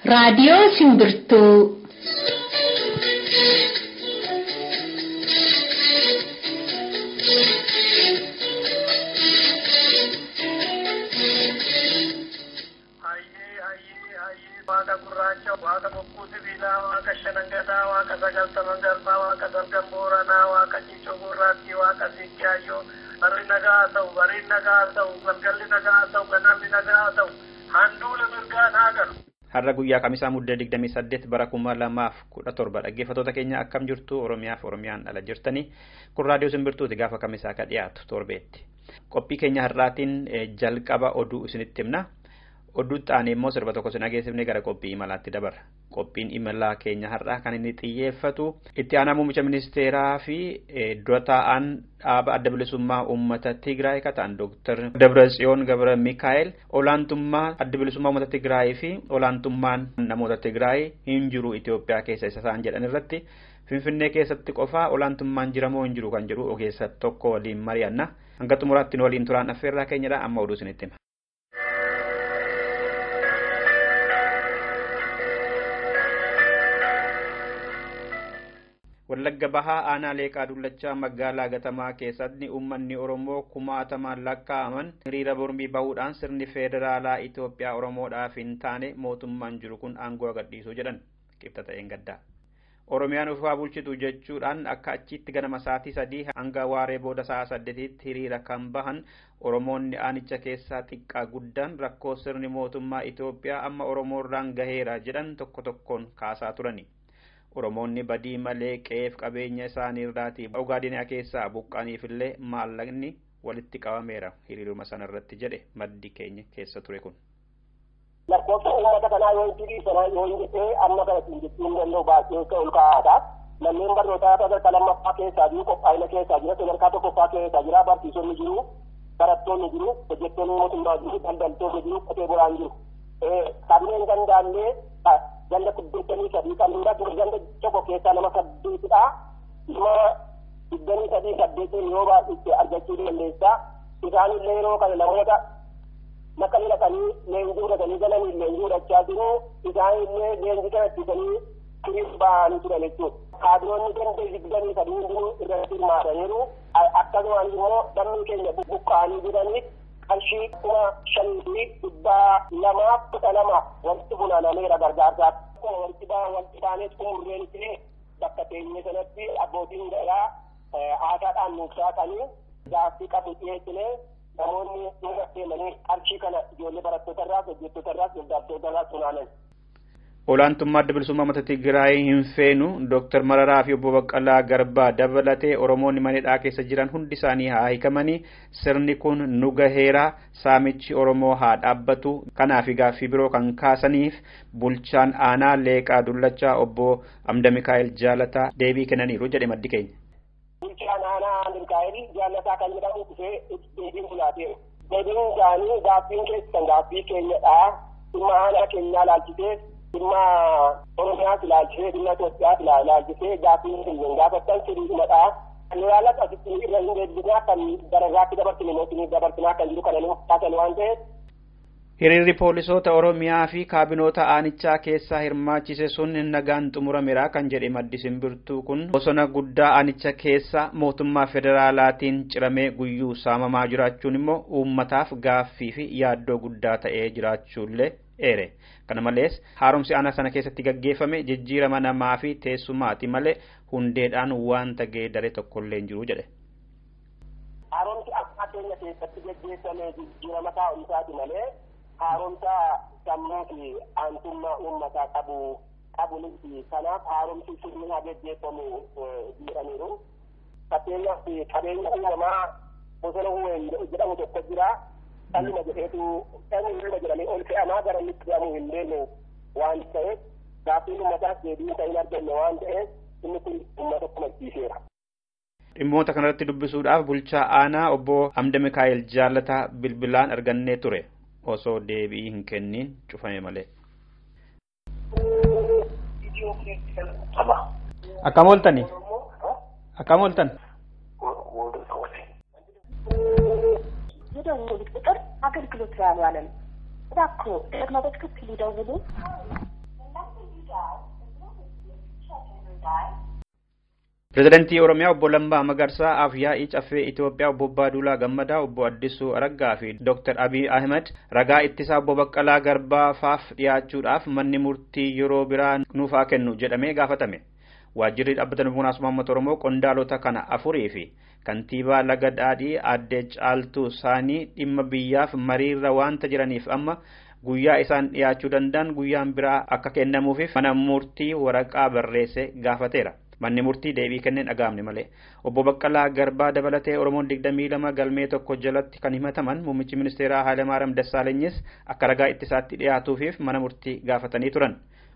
Radio Simbirtuu. Waaqa gurraacha, waaqa bokkuu sibiilaa, waaqa shanangataa, waaqa sagaltaman garbaa, waaqa dargan booranaa, waaqa ciicoo gurraattii, waaqa siiqqaayyoo, barri nagaa ta'u, bariin nagaa ta'u, galgalli nagaa ta'u, ganamni nagaa ta'u, handuula mirgaa naa galu. Har'a guyyaa Kamisaa Muddee 28 bara 2017 dhaggeeffattoota keenya akkam jirtu Oromiyaaf Oromiyaan ala jirtanii kun raadiyoo Simbirtuuti gaafa Kamisaa ka dhiyaatu torbeetti. Qophii keenya har'aatiin jalqaba oduu isinitti himna. Oduu ta'anii immoo sirba tokko sin dhageessifnee gara qophii imalaatti dabarra. Qophiin imalaa keenya har'aa kan inni xiyyeeffatu itti aanaa muummicha ministeeraa fi dura taa'aan dhaaba adda bilisummaa uummata Tigraay ka ta'an Dr. Dabratsiyoon Gabra Mikaa'el olaantummaa adda bilisummaa uummata Tigraay fi olaantummaan namoota Tigraay hin jiru Itoophiyaa keessa isa isaan jedhan irratti Finfinnee keessatti qofaa olaantummaan jiramoo hin jiru kan jedhu ogeessa tokko waliin mari'anna. Hanga xumuraatti waliin turaan affeerraa keenyadha amma oduu isinitti hima. Wallagga Bahaa aanaa Leeqaa Dullachaa magaalaa Gatamaa keessatti uummanni Oromoo kumaatamaan lakkaa'aman hiriira mormii bahuudhaan sirni federaalaa Itoophiyaa Oromoodhaaf hin taane mootummaan jiru kun aangoo gadhiisuu jedhan qibxata gaddaa. Oromiyaan ofaa bulchitu jechuudhaan akka achitti ganama sa'aatii 3 hanga waaree booda sa'a 8tti hiriira kan bahan Oromoonni aanicha keessaa xiqqaa guddaan rakkoo sirni mootummaa Itoophiyaa amma Oromoorraan gaheera jedhan tokko tokkoon kaasaa turani. Oromoonni badii malee qe'eef qabeenya isaanii irraatii Ogaadeniyaa keessaa buqqaaniifillee maallaqni walitti qabameera hiriiruma sanarratti jedhe maddi keenya keessa ture kun. Lakkoofsa uummata kanaa yoo itti sanaa yoo hin amma kana jechuun danda'u baay'ee ol kaa'aadha. Manneen barnootaa sadarkaa lammaffaa keessaa jiru qophaa'ina keessaa jira sadarkaa tokkoffaa keessaa jira barsiisonni jiru barattoonni jiru hojjettoonni mootummaa jiru daldaltoonni jiru qotee bulaan jiru. Kabineen gandaallee ganda 83 kan dura ganda tokko keessaa nama 8dha. Nama 23 yoo baay'ee argachuu dandeessa. Isaanillee yeroo kana namoota makani lakanii leenjii godhatanii galanii leenjii godhachaa jiru. Isaanillee leenjii kanattisanii kiriis ba'anii turan jechuudha. Kaabinoonni ganda 23 irratti hirmaataniiru. Akkasumas immoo namni keenya buqqa'anii jiraniif qarshii 5,212 walitti funaanameera gargaarsaaf. Walitti baaneet umurreen bakka teenyee sanatti abbootiin garaa haataadhaan nuufsaa kanii gaaffii qabu dhiyeessinee namoonni nuuf deemanii qarshii kana ijoollee barattoota irraas hojjettoota irraas daldaltoota irraas funaanan. Olaantummaa adda bilisummaa uummata Tigraay hin feenu Dr. Mararaa fi obbo Baqqalaa Garbaa dabalatee Oromoonni manidhaa keessa jiran hundi isaanii haa hiikamanii sirni kun nu gaheera saamichi Oromoo haa dhaabbatu kanaaf gaaffii biroo kan kaasaniif bulchaan aanaa Leeqaa Dullachaa obbo Amda Mikaa'el Jaalataa deebii kennaniiru jedhe maddi keenya. Bulchaan aanaa Amda Mikaa'el Jaalataa kan jedhamu dhufee deebiin kulaatee deebiin isaanii gaaffiin keessan gaaffii keenyadha dhimma aanaa keenyaa laalchisee dhimma Oromiyaas ilaalchisee dhimma Itoophiyaas ilaalchisee gaaffii keenya gaafattan sirriidhumadha. Kan ilaalas asitti irra hin deebinaa kan dararraatti dabarsine mootummaa dabarsinaa kan jiru kana nuuf taasan waan ta'eef. Hiriirri poolisoota Oromiyaa fi kaabinoota aanichaa keessaa hirmaachise sun nagaan xumurameera kan jedhe maddi Simbirtuu kun bosona guddaa aanicha keessa mootummaa federaalaatiin ciramee guyyuu saamamaa jiraachuun immoo uummataaf gaaffii fi yaaddoo guddaa ta'ee jiraachuullee eere. Kana malees haaromsi aanaa sana keessatti gaggeeffame jijjiirama namaa fi teessumaati malee hundeedhaan wanta geeddaree tokkollee hin jiru jedhe. Haaromsi akka keenya keessatti gaggeeffame jijjiirama taa'umsaati malee haaromsa sammuu fi aantummaa uummataa qabuunis kanaaf haaromsi sirni haa gaggeeffamu jedhaniiru. Fakkeenyaaf qabeenya uumamaa bosona Huween jedhamu tokko jira. Kanuma jedheetu kanuma jedhamee ol fe'amaa gara inni fe'amu hin deemne waan ta'eef gaaffiin uummataas deebii isa hin arganne waan ta'eef inni kun uummata kumachiiseera. Dhimmoota kanarratti dubbisuudhaaf bulchaa aanaa obbo Amda Mikaa'el Jaalataa bilbilaan argannee ture osoo deebii hin kennin cufame malee. Akkam ooltani? akkam ooltan? የደወሉ ቁጥር አገልግሎት ላይ አልዋለም። እባክዎ ደግሞ በትክክል ይደውሉ። Pirezidaantii Oromiyaa obbo Lammaa Magarsaa Afyaa'ii Caffee Itoophiyaa obbo Baaduulaa Gammadaa obbo Addisuu Araggaa fi Dr. Abiy Ahmed ragaa ittisaa obbo Baqqalaa Garbaa faaf dhiyaachuudhaaf manni murtii yeroo biraa nuuf haa kennu jedhamee gaafatame. Waajjirri dhaabbata Mootummaa Uummata Oromoo qondaalota kana afurii fi kantiibaa Laga Daadhii Aadde Caaltuu Saanii dhimma biyyaaf mariirra waanta jiraniif amma guyyaa isaan dhiyaachuu danda'an guyyaan biraa akka kennamuuf mana murtii waraqaa barreesse gaafateera. Manni murtii deebii kenneen dhagaamne malee obbo Baqqalaa Garbaa dabalatee Oromoon 22 galmee tokko jalatti kan himataman muummichi ministeeraa Hayilamaariyaam Dassaalenyiis akka ragaa ittisaatti dhiyaatuuf mana murtii gaafatanii turan.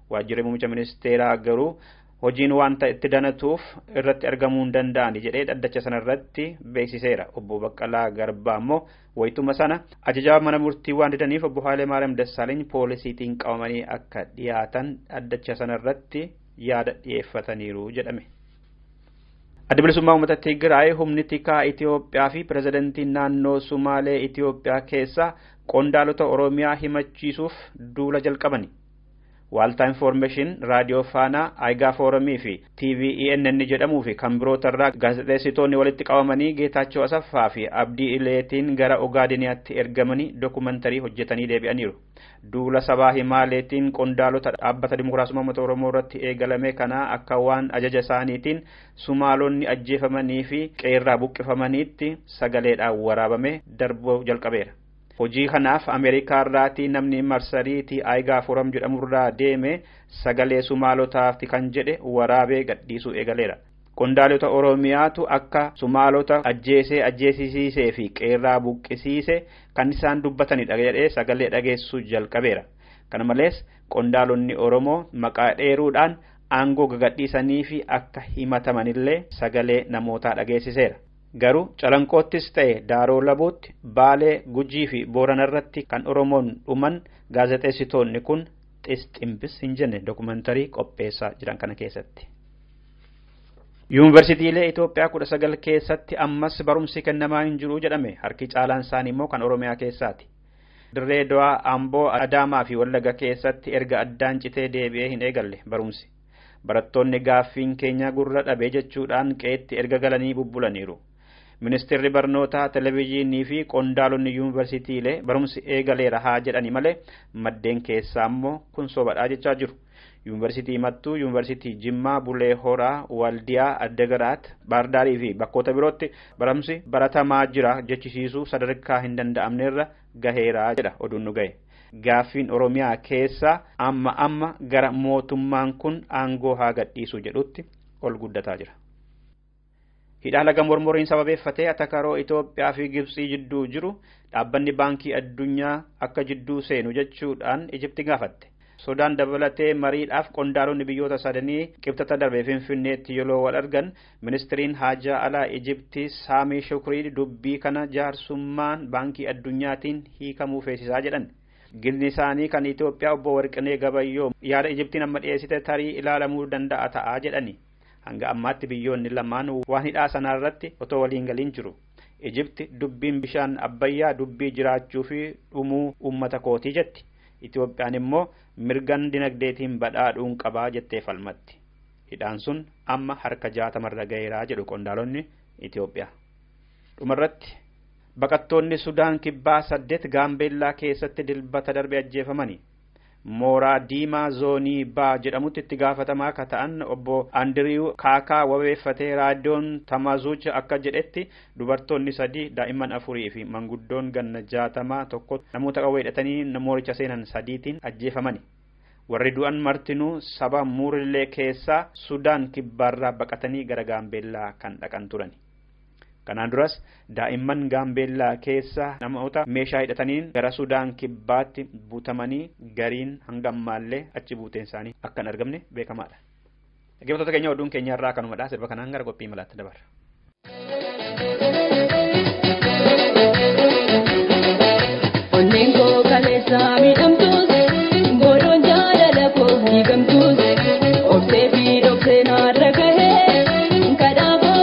Waajjirri muummicha ministeeraa garuu hojiin wanta itti danatuuf irratti argamuu hin danda'an jedhee dhaddacha sana irratti beeksiseera. Obbo Baqqalaa Garbaa immoo wayituma sana ajajaa mana murtii waan didaniif obbo Hayilamaariyaam Dassaaleny poolisiitiin qabamanii akka dhiyaatan dhaddacha sana irratti yaada dhiyeeffataniiru jedhame. Adda Bilisummaa Uummata Tigraay humni tikaa Itoophiyaa fi pirezidaantiin naannoo Sumaalee Itoophiyaa keessa qondaalota Oromiyaa himachiisuuf duula jalqabani. Waaltaa Information Radio Faanaa Aigaa Foorumii fi TVEN jedhamuu fi kan birootarraa gaazexeessitoonni walitti qabamanii Geetaachoo Asaffaa fi Abdii Ileetiin gara Ogaadeniyaatti ergamanii dokumentari hojjetanii deebi'aniiru. Duula sabaa himaaleetiin qondaalota dhaabbata Dimokiraasummaa Uummata Oromoo irratti eegalame kana akka waan ajaja isaaniitiin Sumaalonni ajjeefamanii fi qeerraa buqqifamaniitti sagaleedhaan waraabame darbuu jalqabeera. Hojii kanaaf Ameerikaa irraatii namni marsariitii Aigaa Forum jedhamurraa deeme sagalee Sumaalotaaf kan jedhe waraabee gadhiisuu eegaleera. Qondaalota Oromiyaatu akka Sumaalota ajjeesisiisee fi qeerraa buqqisiise kan isaan dubbatanidha jedhee sagalee dhageessuu jalqabeera. Kana malees qondaalonni Oromoo maqaa dheeruudhaan aangoo gadhiisanii fi akka himatamanillee sagalee namootaa dhageessiseera. Garuu Calanqoottis ta'e Daaroo Labuutti Baalee Gujii fi Boorana irratti kan Oromoon dhuman gaazexeessitoonni kun ximxis hin jenne dokumentari qopheessaa jiran kana keessatti. Yuunivarsiitiilee Itoophiyaa 19 keessatti ammas barumsi kennamaa hin jiru jedhame harki caalaan isaanii immoo kan Oromiyaa keessaati. Dirree Dawaa, Amboo, Adaamaa fi Wallaga keessatti erga addaan citee deebi'ee hin eegalle barumsi. Barattoonni gaaffiin keenya gurra dhabee jechuudhaan qeetti erga galanii bubbulaniiru. Ministeerri barnootaa televezyiinii fi qondaalonni yuunivarsiitiilee barumsi eegaleera haa jedhani malee maddeen keessaa immoo kun sobadhaa jechaa jiru. Yuunivarsiitii Mattuu, Yuunivarsiitii Jimmaa, Bulee Horaa, Waldiyaa, Addagaraat, Baardaarii fi bakkoota birootti barumsi baratamaa jira jechisiisuu sadarkaa hin danda'amnerra gaheeraa jedha oduun nu gahe. Gaaffiin Oromiyaa keessaa amma gara mootummaan kun aangoo haa gadhiisu jedhutti ol guddataa jira. Hidhaa laga mormoriin sababeeffatee atakaroo Itoophiyaa fi Gibxii jidduu jiru dhaabbanni baankii addunyaa akka jidduu seenu jechuudhaan Ijipti gaafatte. Sudaan dabalatee mariidhaaf qondaalonni biyyoota sadanii qibxata darbee Finfinneetti yeroo wal argan ministiriin haajaa alaa Ijiptii Saamii Shukrii dubbii kana jaarsummaan baankii addunyaatiin hiikamuu feesisaa jedhan. Gilni isaanii kan Itoophiyaa obbo Warqinee Gabayyoo yaada Ijiptiin amma dhiyeessite tarii ilaalamuu danda'a ta'aa jedhani. Hanga ammaatti biyyoonni lamaan waan hidhaa sanarratti otoo waliin galiin jiru. Ijipti dubbiin bishaan Abbayyaa dubbii jiraachuu fi dhumuu uummata kootii jetti. Itoophiyaan immoo mirgan dinagdeetiin badhaadhuun qabaa jettee falmatti. Hidhaan sun amma harka 60 gaheeraa jedhu qondaalonni Itoophiyaa. Dhumarratti baqattoonni Sudaan kibbaa 8 Gaambeellaa keessatti dilbata darbe ajjeefamani. Mooraa Diimaa Zoonii Baa jedhamutti itti gaafatamaa ka ta'an obbo Andiriw Kaakaa wabeeffatee raadiyoon Tamazuucha akka jedhetti dubartoonni 3 daa'imman 4 fi manguddoon ganna 61 namoota qawwee hidhatanii mooricha seenan 3tiin ajjeefamani. Warri du'an martinuu saba Muurillee keessaa Sudaan kibbaarraa baqatanii gara Gaambeellaa kan dhaqan turani. Kanaan duras daa'imman Gaambeellaa keessa namoota meeshaa hidhataniin gara Sudaan kibbaatti butamanii gariin hanga ammaallee achi buuteen isaanii akka hin argamne beekamaadha. Dhaggeeffattoota keenya oduun keenya irraa kanumadha. Sirba kanaan gara qophii malaatti dabarra. Onneen koo kaleessaa miidhamtuus godhoon jaalala koo hiikamtuus obsee fi dhoksee naarra gahee kadhaa koo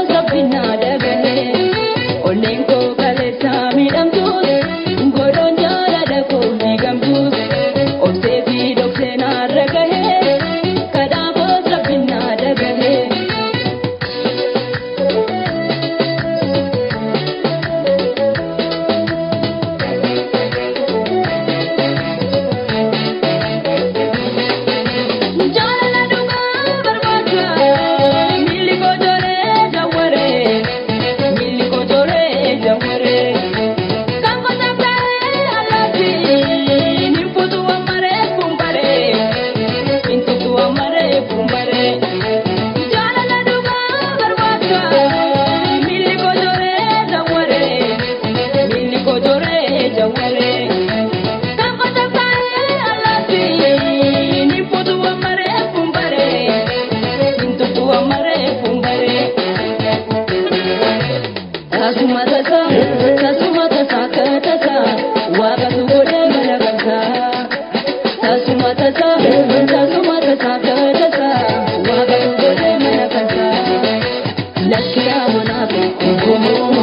lakkiyaa bonaafe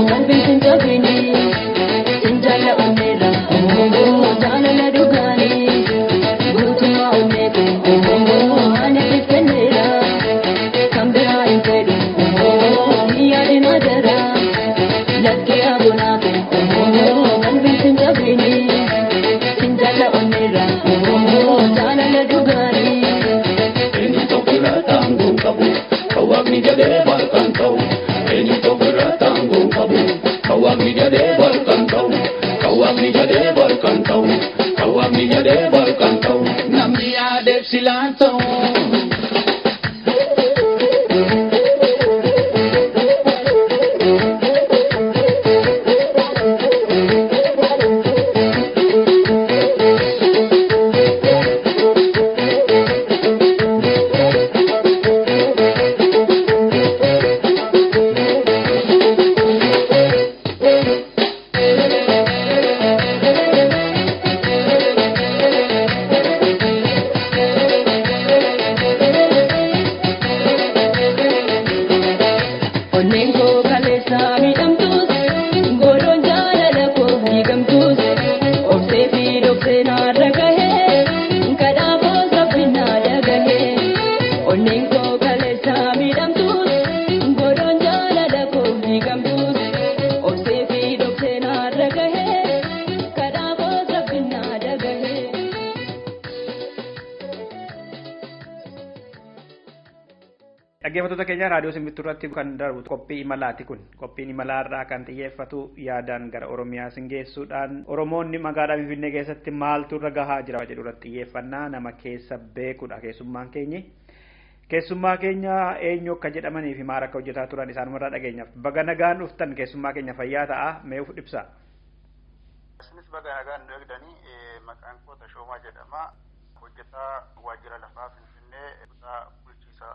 qalbii sin jabini sinjala onneera jaalala dhugaani guutummaa onneete ani fifenneera kan biraa hin fedhu yaadina jara lakkiyaa bonaafe qalbii sin jabini sinjala onneera jaalala dhugaani eni tokura tangu kabu kawami jade balkan tau eni tokura tangu kabu kawami jade balkan tau kawami jade balkan tau kawami jade balkan tau namni ade silanto Dhaggeeffattoota keenya raadiyoo Simbirtuu irratti kan darbu qophii imalaati kun. Qophiin imalaa irraa kan xiyyeeffatu yaadaan gara Oromiyaa sin geessuudhaan Oromoonni magaalaa Finfinnee keessatti maaltu irra gahaa jira jedhu irratti xiyyeeffannaa nama keessa beekudha keessummaan keenyi. Keessummaa keenya eenyu akka jedhamanii fi maal akka hojjetaa turan isaanumarraa dhageenyaaf. Baga nagaan dhuftan keessummaa keenya fayyaa ta'a mee uf ibsa. Isinis baga nagaan nu eegdanii maqaan koo Tashoomaa jedhama. Hojjetaa waajjira lafaa Finfinnee kutaa bulchiisa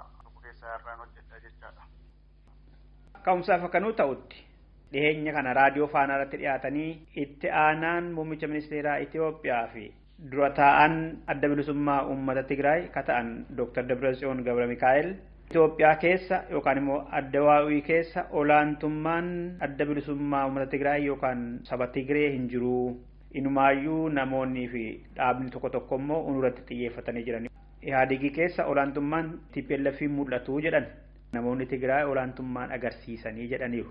irraan hojjetaa jechaadha. Ka'umsaaf akkanuu ta'utti dhiheenya kana raadiyoo faanaa irratti dhiyaatanii itti aanaan muummicha ministeeraa Itoophiyaa fi dura taa'an adda bilisummaa uummata Tigraay ka ta'an Dr. Dabratsiyoon Gabra Mikaa'el Itoophiyaa keessa yookaan immoo Addawaawii keessa olaantummaan adda bilisummaa uummata Tigraay yookaan saba Tigree hin jiru. Inumaayyuu namoonni fi dhaabni tokko tokko immoo unurratti xiyyeeffatanii jiran. Ihaadigi keessa olaantummaan TPLF mul'atu jedhan namoonni Tigraay olaantummaan agarsiisanii jedhaniiru.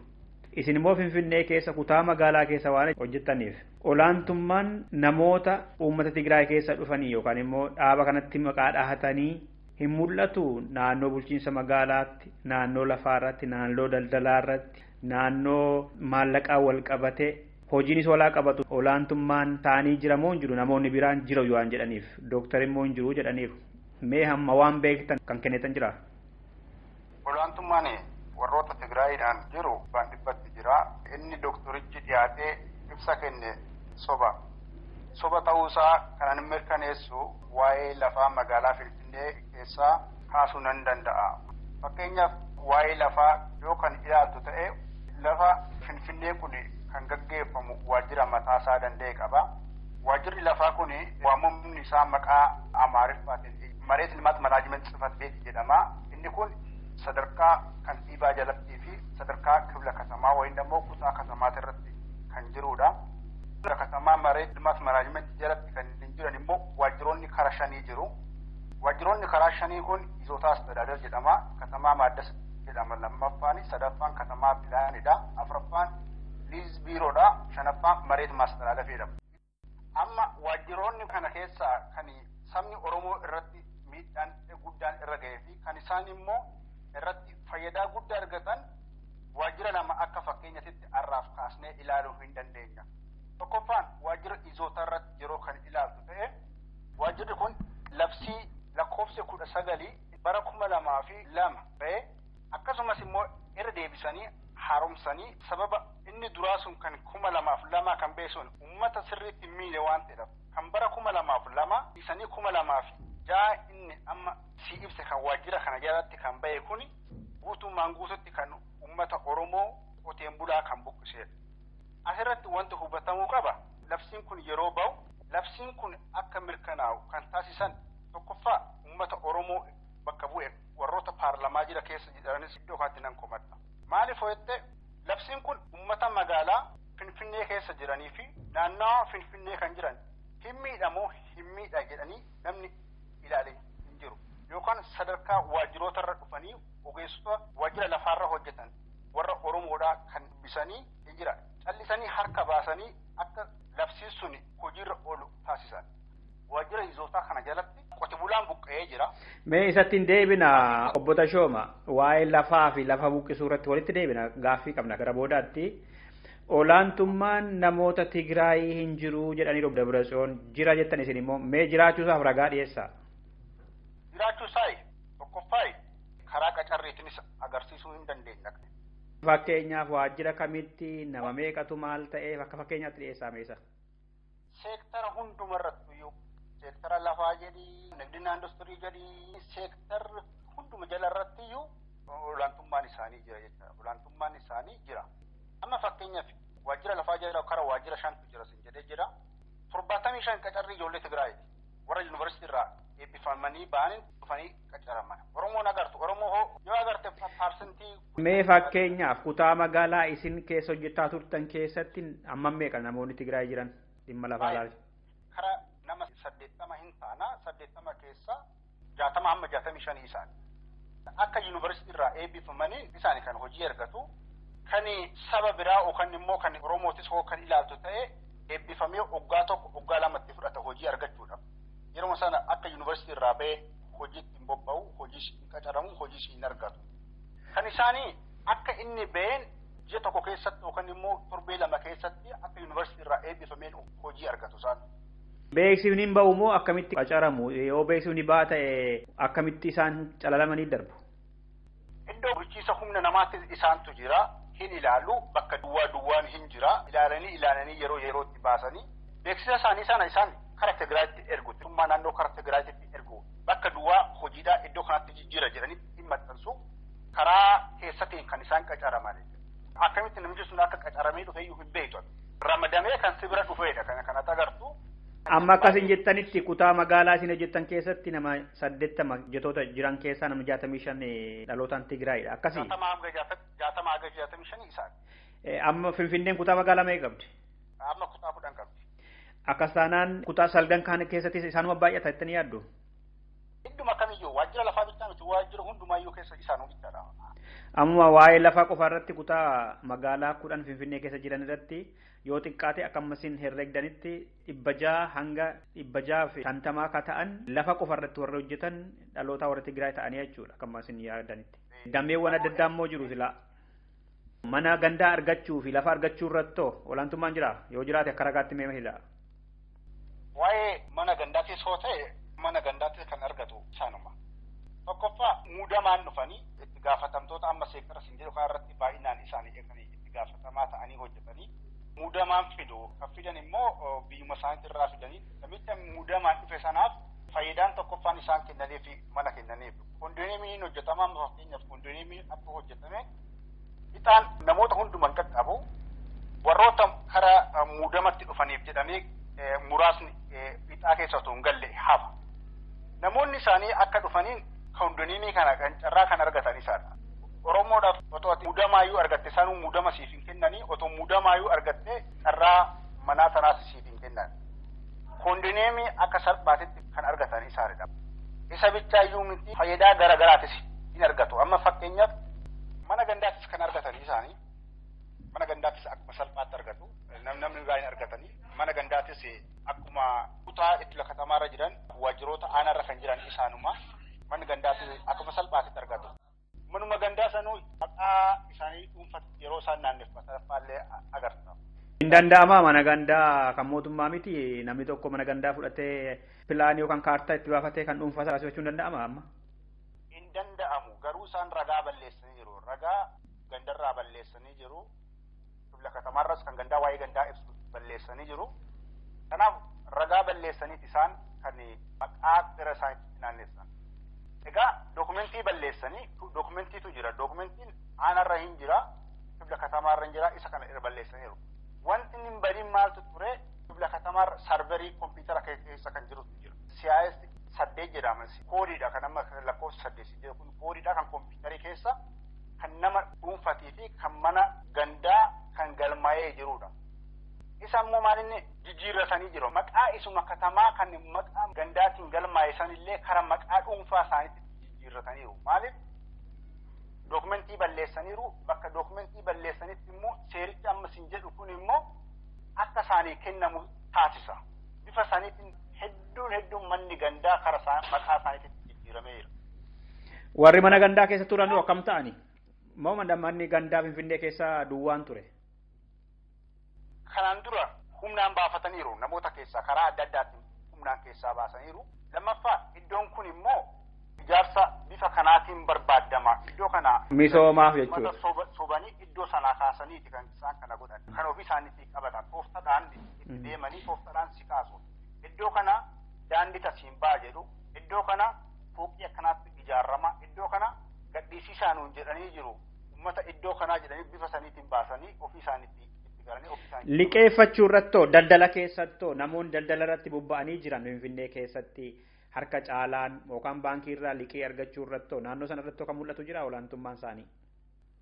Isin immoo Finfinnee keessa kutaa magaalaa keessa waan hojjettaniif olaantummaan namoota uummata Tigraay keessa dhufanii yookaan immoo dhaaba kanatti maqaa dhahatanii hin mul'atu naannoo bulchiinsa magaalaatti, naannoo lafaarratti, naannoo daldalaarratti, naannoo maallaqaa wal qabate hojiinis walaa qabatu olaantummaan taanii jira moo hin jiru namoonni biraan jira waan jedhaniif dooktar immoo hin jiru jedhaniiru. Mee hamma waan beektan kan kennitan jira. Olaantummaan warroota Tigraayidhaan jiru waan dhibbatti jira. Inni dooktorichi dhiyaatee ibsa kenne soba. Soba ta'uusaa kanan mirkaneessu waa'ee lafaa magaalaa Finfinnee keessaa kaasuu nan danda'a. Fakkeenyaaf waa'ee lafaa yoo kan ilaaltu ta'e lafa Finfinnee kun kan gaggeeffamu waajjira mataasaa danda'e qaba. Waajjirri lafaa kun waamamni isaa maqaa Amaariffaatiin Mareet Limaat Manaajiment Tsifat Beet jedhama. Inni kun sadarkaa kantiibaa jalatti fi sadarkaa kibla katamaa wayin immoo kutaa katamaa irratti kan jirudha. Katamaa Mareet Limaat Manaajiment jalatti kan jiran immoo waajjiroonni karaa shanii jiru. Waajjiroonni karaa shanii kun Izootaa Astadaadar jedhama. Katamaa Maaddas jedhama lammaffaan, sadaffaan katamaa Bilaanidha. Afuraffaan Liiz Biiroodha. Shanaffaan Mareet Maastaraala jedhama. Amma waajjiroonni kana keessaa kan sabni Oromoo irratti miidhaan guddaan irra ga'ee fi kan isaan immoo irratti fayyadaa guddaa argatan waajjira lama akka fakkeenyatti arraaf kaasnee ilaaluu hin dandeenya. Tokkoffaan waajjira Izootaa irratti yeroo kan ilaaltu ta'e waajjirri kun labsii lakkoofsa 19 bara 2002 ta'e akkasumas immoo irra deebisanii haaromsanii sababa inni duraa sun kan 2002 kan ba'e sun uummata sirriitti miile waan ta'eef kan bara 2002 isanii 2006 inni amma si ibse kan waajjira kana jalatti kan ba'e kun guutummaan guututti kan uummata Oromoo qoteen bulaa kan buqqiseedha. Asirratti wanti hubatamuu qaba. Labsiin kun yeroo ba'u labsiin kun akka mirkanaa'u kan taasisan tokkoffaa uummata Oromoo bakka bu'e warroota paarlamaa jira keessa jiranis iddoo kanatti nan komadha. Maaliif ho'ette labsiin kun uummata magaalaa Finfinnee keessa jiranii fi naannawaa Finfinnee kan jiran hin miidhamoo hin miidha jedhanii namni ilaalee hin jiru. Yookaan sadarkaa waajjiroota irra dhufanii ogeessota waajjira lafaarra hojjetan warra Oromoodhaa kan dubbisanii hin jira. Callisanii harka baasanii akka labsiin sun hojiirra oolu taasisan. Waajjira izootaa kana jalatti qote bulaan buqqa'ee jira. Mee isatti deebina obbo Tashooma waa'ee lafaa fi lafa buqqisuu irratti walitti deebina gaaffii qabna gara boodaatti. Olaantummaan namoota Tigraay hin jiru jedhanii Dabratsiyoon jira jettan isin immoo mee jiraachuusaaf ragaa dhiyeessaa. Jiraachuusaa tokkoffaa karaa qacarriitiinis agarsiisuu hin dandeenya. Fakkeenyaaf waajjira kamitti nama meeqatu maal ta'eef akka fakkeenyaatti dhiyeessaa meesa. Seektara hundumarrattu iyyuu seektara lafaa jedhii nagdina industirii jedhii seektarri hunduma jala irratti iyyuu olaantummaan isaanii jira jechuudha. Olaantummaan isaanii jira. Amma fakkeenyaaf waajjira lafaa jala karaa waajjira 5tu jira sin jedhee jira. 75 qacarrii ijoollee Tigraayti warra yuunivarsiitii irraa eebbifamanii ba'anii dhufanii qacaraman. Oromoon agartu Oromoo hoo yoo agarte parsentii. Mee fakkeenyaaf kutaa magaalaa isin keessa hojjetaa turtan keessatti amma meeqa namoonni Tigraay jiran dhimma lafaa laal. Karaa nama 80 hin taana 80 keessa 60 hamma 65 isaan. Akka yuunivarsiitii irraa eebbifamanii isaanii kan hojii argatu. Kan saba biraa yookaan immoo kan Oromootis hoo kan ilaaltu ta'e eebbifamee waggaa tokko waggaa lamatti fudhata hojii argachuudhaaf. Yeroo sana akka yuunivarsiitii irraa ba'ee hojiitti hin bobba'u, hojii hin qacaramu, hojii hin argatu. Kan isaanii akka inni ba'een ji'a tokko keessatti yookaan immoo torbee lama keessatti akka yuunivarsiitii irraa eebbifameen hojii argatu isaan. Beeksifni hin ba'u moo akkamitti qacaramu? Yoo beeksifni ba'a ta'e akkamitti isaan calalamanii darbu? Iddoo bulchiisa humna namaatti isaantu jira. Hin ilaalu bakka duwwaan hin jira. Ilaalanii yeroo yerootti baasanii beeksisa isaanii sana isaan karaa Tigraayitti ergu. Dhimma naannoo karaa Tigraayitti ergu. Bakka duwwaa hojiidhaa iddoo kanatti jijjiira jedhanii hin maxxansu. Karaa keessatiin kan isaan qacaraman. Akkamitti namichi sun akka qacaramee dhufe iyyuu hin beektu. Ramadamee kan sibira dhufeedha kanatti agartu. Amma akkasin jettanitti kutaa magaalaa isin hojjettan keessatti nama 80 jetoota jiran keessaa nama 65 dhalootaan Tigraayidha. Akkasii. 65 isaan. Amma Finfinneen kutaa magaalaa meeqa qabdi? Amma kutaa 10 qabdi. Akkas taanaan kutaa salgan kana keessatti isaanuma baay'ata jettanii yaaddu? Idduma kamiyyuu waajjira lafaa bichaa miti waajjira hundumaayyuu keessa isaanuu bichaadha. Amma waa'ee lafaa qofa irratti kutaa magaalaa 10 Finfinnee keessa jiran irratti yoo xiqqaate akkamasiin herregdanitti 600 hanga 650 akka ta'an lafa qofa irratti warra hojjetan dhaloota warra Tigraay ta'anii jechuudha akkamasiin yaadanitti. Dameewwan adda addaa immoo jiru sila. Mana gandaa argachuu fi lafa argachuu irratti olaantummaan jira yoo jiraate akka ragaatti mee hila. Waa'ee mana gandaatis hoo ta'e mana gandaatis kan argatu isaanuma. Tokkoffaa muudamaan dhufanii itti gaafatamtoota amma seektara sinjiroo kana irratti baay'inaan isaanii eeganii itti gaafatamaa ta'anii hojjetanii muudamaan fidu kan fidan immoo biyyuma isaaniitti irraa fidanii namicha muudamaan dhufe sanaaf faayidaan tokkoffaan isaan kennaniif mana kennaniif kondoominiyeemiin hojjetamaa fakkeenyaaf kondoominiyeemiin akka hojjetame ixaan namoota hundumaan qaqqabu warroota karaa muudamatti dhufaniif jedhamee muraasni ixaa keessa otoo hin galle hafa. Namoonni isaanii akka dhufaniin kondoominiyeemii kana kan carraa kan argatan isaadha. Oromoodhaaf otoo muudamaayyuu argatte sanuu muudama siif hin kennanii otoo muudamaayyuu argatte carraa manaa sanaas siif hin kennan. Kondoominiyeemii akka salphaatitti kan argatan isaanidha. Isa bichaayyuu miti faayidaa garaagaraatis hin argatu. Amma fakkeenyaaf mana gandaatis kan argatan isaanii mana gandaatis akkuma salphaatti argatu. Namni baay'een argatanii mana gandaatis akkuma kutaa itti lakatamaarra jiran waajjiroota aanarra kan jiran isaanuma mana gandaatis akkuma salphaatti argatu. Manuma gandaa sanuu maqaa isaanii dhuunfatti yeroo isaan naanneffatan faallee agarta. Hin danda'ama mana gandaa kan mootummaa miti namni tokko mana gandaa fudhatee pilaanii yookaan kaartaa itti baafatee kan dhuunfaa taasifachuu hin danda'ama amma. Hin danda'amu garuu isaan ragaa balleessanii jiru. Ragaa gandarraa balleessanii jiru. Lakatamarras kan gandaa waa'ee gandaa ibsu balleessanii jiru. Kanaaf ragaa balleessaniiti isaan kan maqaa bira isaaniitti naannessan. Egaa dokumentii balleessanii dokumentiitu jira. Dokumentiin aanarra hin jira. Lakatamarra hin jira. Isa kana irra balleessaniiru. Wanti hin badin maaltu ture lakatamarra sarverii kompiitara keessa kan jirutu jira. CIS 8 jedhama. Koodiidha kan amma lakkoofsa 8 jedhu kun koodiidha kan kompiitarii keessa kan nama dhuunfatii fi kan mana gandaa kan galmaa'ee jirudha. Isa immoo maalinni jijjiirratanii jiru. Maqaa isuma katamaa kan maqaa gandaatiin galmaa'e sanillee karaa maqaa dhuunfaa isaaniitti jijjiirrataniiru. Maaliif? Dookumentii balleessaniiru. Bakka dookumentii balleessanitti immoo seerichi amma sin jedhu kun immoo akka isaanii kennamu taasisa. Bifa isaaniitiin hedduun manni gandaa karaa maqaa isaaniitti jijjiiramee jira. Warri mana gandaa keessa turan akkam ta'ani? Moo manni gandaa Finfinnee keessa duwwaan ture? Kanaan dura humnaan baafataniiru namoota keessaa karaa adda addaatiin humnaan keessaa baasaniiru. Lammaffaa iddoon kun immoo ijaarsa bifa kanaatiin barbaadama. Iddoo kana misoomaaf jechuudha. Sobanii iddoo sanaa kaasaniiti kan isaan kana godhan. Kan ofii isaaniitti qabatan tooftaadhaan itti deemanii tooftaadhaan si kaasu. Iddoo kana daandii tasiin baa jedhu. Iddoo kana fooqii akkanaatti ijaarama. Iddoo kana gadhiisisaa nuun jedhanii jiru. Uummata iddoo kanaa jedhanii bifa saniitiin baasanii ofii isaaniitti liqeeffachuu irrattoo daldala keessattoo namoonni daldala irratti bobba'anii jiran Finfinnee keessatti harka caalaan yookaan baankii irraa liqii argachuu irrattoo naannoo sana irrattoo kan mul'atu jira olaantummaan isaanii.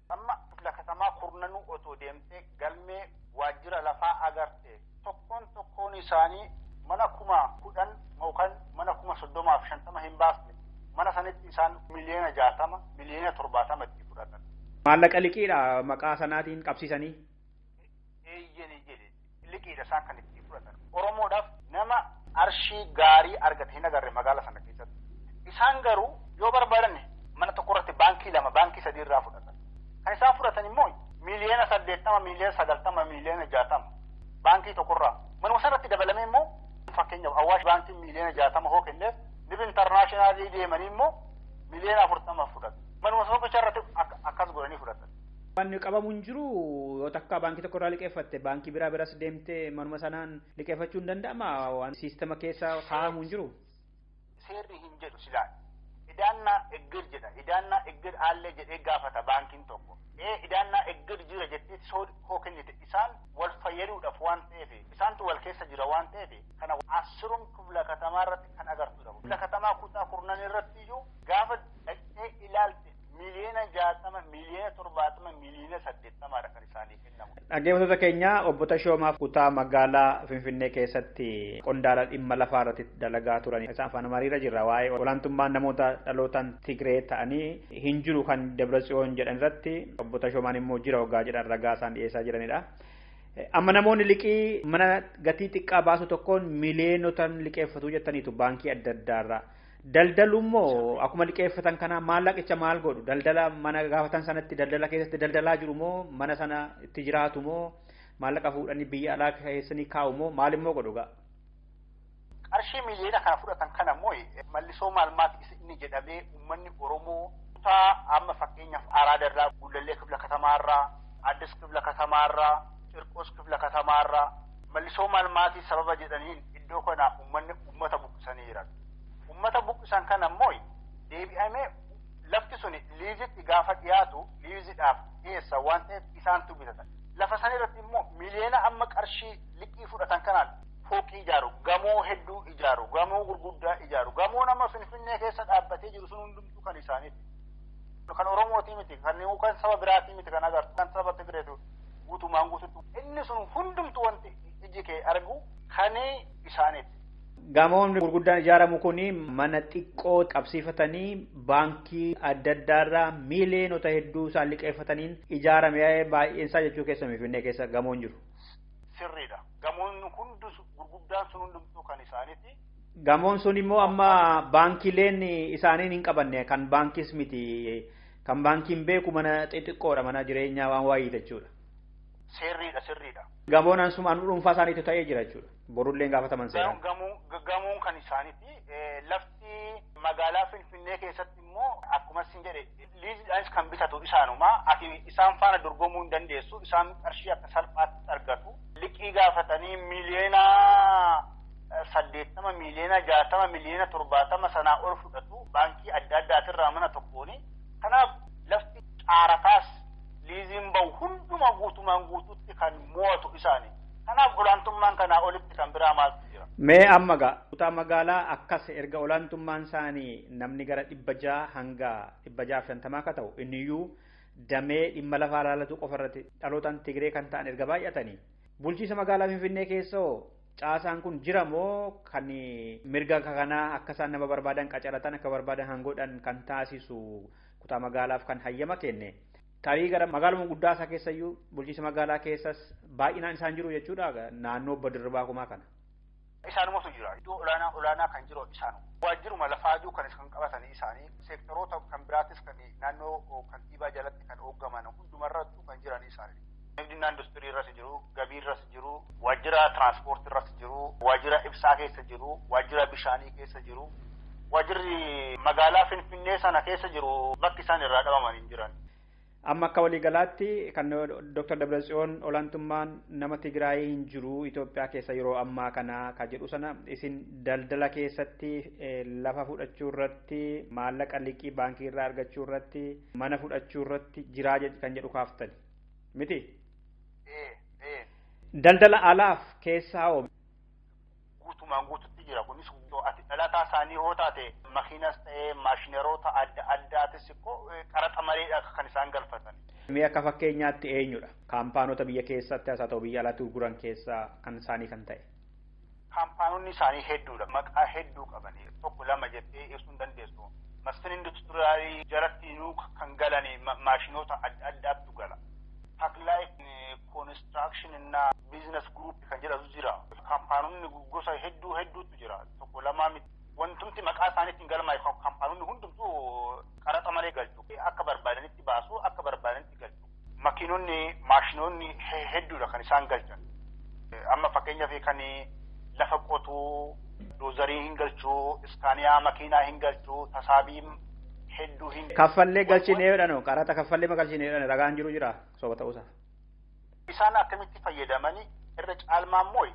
Amma kifla katamaa kurnanuu otoo deemtee galmee waajjira lafaa agarte tokkoon isaanii mana 10,000 yookaan mana 30,050 hin baasne mana sanitti isaan miliyoona 60 miliyoona 70 itti fudhatan. Maallaqa liqiidha maqaa sanaatiin qabsiisanii. Liqiidha isaan kan itti fudhatan. Oromoodhaaf nama arshii gaarii argate hin agarre magaala sana keessatti. Isaan garuu yoo barbaadan mana tokko irratti baankii 2 baankii 3 irraa fudhatan. Kan isaan fudhatan immoo miliyoona 80 miliyoona 90 miliyoona 60 baankii tokko irraa. Manuma sanatti dabalamee immoo fakkeenyaaf Awwaash baankii miliyoona 60 hoo kenneef Nib Intarnaashinaal deemanii immoo miliyoona 40 fudhatu. Manuma tokkicha irratti akkas godhanii fudhatan. Wanni qabamu hin jiru yoo takka baankii tokko irraa liqeeffatte baankii biras deemtee manuma sanaan liqeeffachuu hin danda'ama waan siistema keessa kaa'amu hin jiru. Seerri hin jedhu silaa idaannaa eggir jedha idaannaa eggir haallee jedhee gaafata baankiin tokko idaannaa eggir jira jettee hoo kennite isaan wal fayyaduudhaaf waan ta'eef isaantu wal keessa jira waan ta'eef kana asirum kifla katamaa irratti kan agartuudha. Kifla katamaa kutaa kurnan irratti iyyuu gaafa dhaqxee ilaalte miliyoona 60 miliyoona 70 miliyoona 80 kan isaanii kennamu. Dhaggeeffattoota keenya obbo Tashoomaaf kutaa magaalaa Finfinnee keessatti qondaala dhimma lafaa irratti dalagaa turan. Isaan faana mariirra jirra waa'ee olaantummaan namoota dhalootaan Tigree ta'anii hin jiru kan Debratsiyoon jedhan irratti obbo Tashoomaan immoo jira hoggaa jedhan ragaa isaan dhiyeessaa jiranidha. Amma namoonni liqii mana gatii xiqqaa baasu tokkoon miliyoonotaan liqeeffatu jettaniitu baankii adda addaarraa. Daldalummoo akkuma liqeeffatan kana maallaqicha maal godhu daldala mana gaafatan sanatti daldala keessatti daldalaa jiru moo mana sana itti jiraatu moo maallaqa fuudhanii biyya alaa keessanii kaa'u moo maal immoo godhu gaa? Qarshii miliyoona kana fudhatan kana immoo mallisoo maalmaati inni jedhamee uummanni Oromoo kutaa amma fakkeenyaaf Araadarraa, Gullallee kifla katamaarraa, Addis kifla katamaarraa, Cirqoos kifla katamaarraa mallisoo maalmaati sababa jedhaniin iddoo kana uummata buqqisanii jiran. Uummata buqqisan kana immoo deebi'amee lafti suni liizitti gaafa dhiyaatu liizidhaaf dhiyeessa waan ta'eef isaantu bitatan. Lafa sana irratti immoo miliyoona amma qarshii liqii fudhatan kanaan fooqii ijaaru, gamoo hedduu ijaaru, gamoo gurguddaa ijaaru, gamoo nama Finfinnee keessa dhaabbatee jiru sun hundumtuu kan isaaniiti. Kan Oromootii miti, kan saba biraatii miti kan agartu, kan saba Tigreetu guutumaan guututti. Inni sun hundumtuu wanti iji kee argu kan isaaniiti. Gamoon gurguddaan ijaaramu kuni mana xiqqoo qabsiifatanii baankii adda addaarraa miliyoonota hedduu isaan liqeeffataniin ijaarame baay'een isaa jechuu keessa Finfinnee keessa gamoon jiru. Sirriidha. Gamoon hundi gurguddaan sun hundumtuu kan isaaniiti. Gamoon sun immoo amma baankileen isaaniin hin qabanne kan baankis miti kan baankiin beeku mana xixiqqoodha mana jireenyaa waan waayii jechuudha. Sirriidha. Gamoon ansumaan dhuunfaa isaaniitu ta'ee jira jechuudha. Borulleen gaafataman seeraan. Gamoon kan isaaniiti. Lafti magaalaa Finfinnee keessatti immoo akkuma isin jedhe liizidhaanis kan bitatu isaanuma. Ati isaan faana dorgomuu hin dandeessu. Isaan qarshii akka salphaatti argatu. Liqii gaafatanii miliyoona 80 miliyoona 60 miliyoona 70 sanaa ol fudhatu baankii adda addaatirraa mana tokkooni. Kanaaf lafti caarataas liiziin bahu hunduma guutumaan guututti kan mo'atu isaanii. Kanaaf olaantummaan kanaa olitti kan biraa maaltu jira? Mee amma kutaa magaalaa akkas erga olaantummaan isaanii namni gara 600 hanga 650 akka ta'u inniyyuu damee dhimma lafaa ilaalatu qofa irratti dhalootaan Tigree kan ta'an erga baay'atanii bulchiisa magaalaa Finfinnee keessoo caasaan kun jira moo kan mirga kanaa akka isaan nama barbaadan qacaratan akka barbaadan hangoodhaan kan taasisu kutaa magaalaaf kan hayyama kenne tarii gara magaaluma guddaa isaa keessayyuu bulchiisa magaalaa keessas baay'inaan isaan jiru jechuudha naannoo obbo Dirribaa Kumaa kana. Isaanumatu jira. Iddoo olaanaa kan jiru isaanu. Waajjiruma lafaajuu kan isaan qabatanii isaanii seektoroota kan biraatis kan naannoo kantiibaa jalatti kan hooggaman hundumarrattuu kan jiran isaanii. Guddinaan industirii irras jiru, gabii irras jiru, waajjira tiraanspoortii irras jiru, waajjira ibsaa keessa jiru, waajjira bishaanii keessa jiru, waajjirri magaalaa Finfinnee sana keessa jiru bakki isaan irraa dhabamanii jiran. Amma akka waliigalaatti kan Dr. Dabratsiyoon olaantummaan nama Tigraay hin jiru Itoophiyaa keessa yeroo ammaa kana ka jedhu sana isin daldala keessatti lafa fudhachuu irratti maallaqa liqii baankii irraa argachuu irratti mana fudhachuu irratti jiraa kan jedhu kaaftani miti? Daldala alaaf keessaa hoo? Guutumaan guututti jira kunis ati dhalataa isaanii yoo taate makiinas ta'ee maashineroota adda addaatis qaraxa maleedha kan isaan galfatan. Mee akka fakkeenyaatti eenyudha? Kaampaanota biyya keessatti haa ta'u biyya alaatti gurguran keessaa kan isaanii kan ta'e. Kaampaanonni isaanii hedduudha. Maqaa hedduu qabanii tokko lama jettee ibsuu hin dandeessu. Masfin industiriyaalii jalattiinuu kan galanii maashinoota adda addaatu gala. Taklaayi construction እና business group kan jedhamu jira. Kaampaanonni gosa hedduutu jira. Tokko lama miti. Wantumti maqaa isaaniitiin galmaa'e kaampaanonni hundumtuu qaraxa malee galchu. Akka barbaadanitti baasu, akka barbaadanitti galchu. Makiinonni, maashinoonni hedduudha kan isaan galchan. Amma fakkeenyaaf kan lafa qotuu, doozarii hin galchu, iskaaniyaa makiinaa hin galchu, tasaabii hedduu hin. Kaffallee galchinee jedhanu, qaraxa kaffallee galchinee jedhanu ragaan jiru jira soba ta'uusaa. Isaan akkamitti fayyadamanii irra caalmaa immoo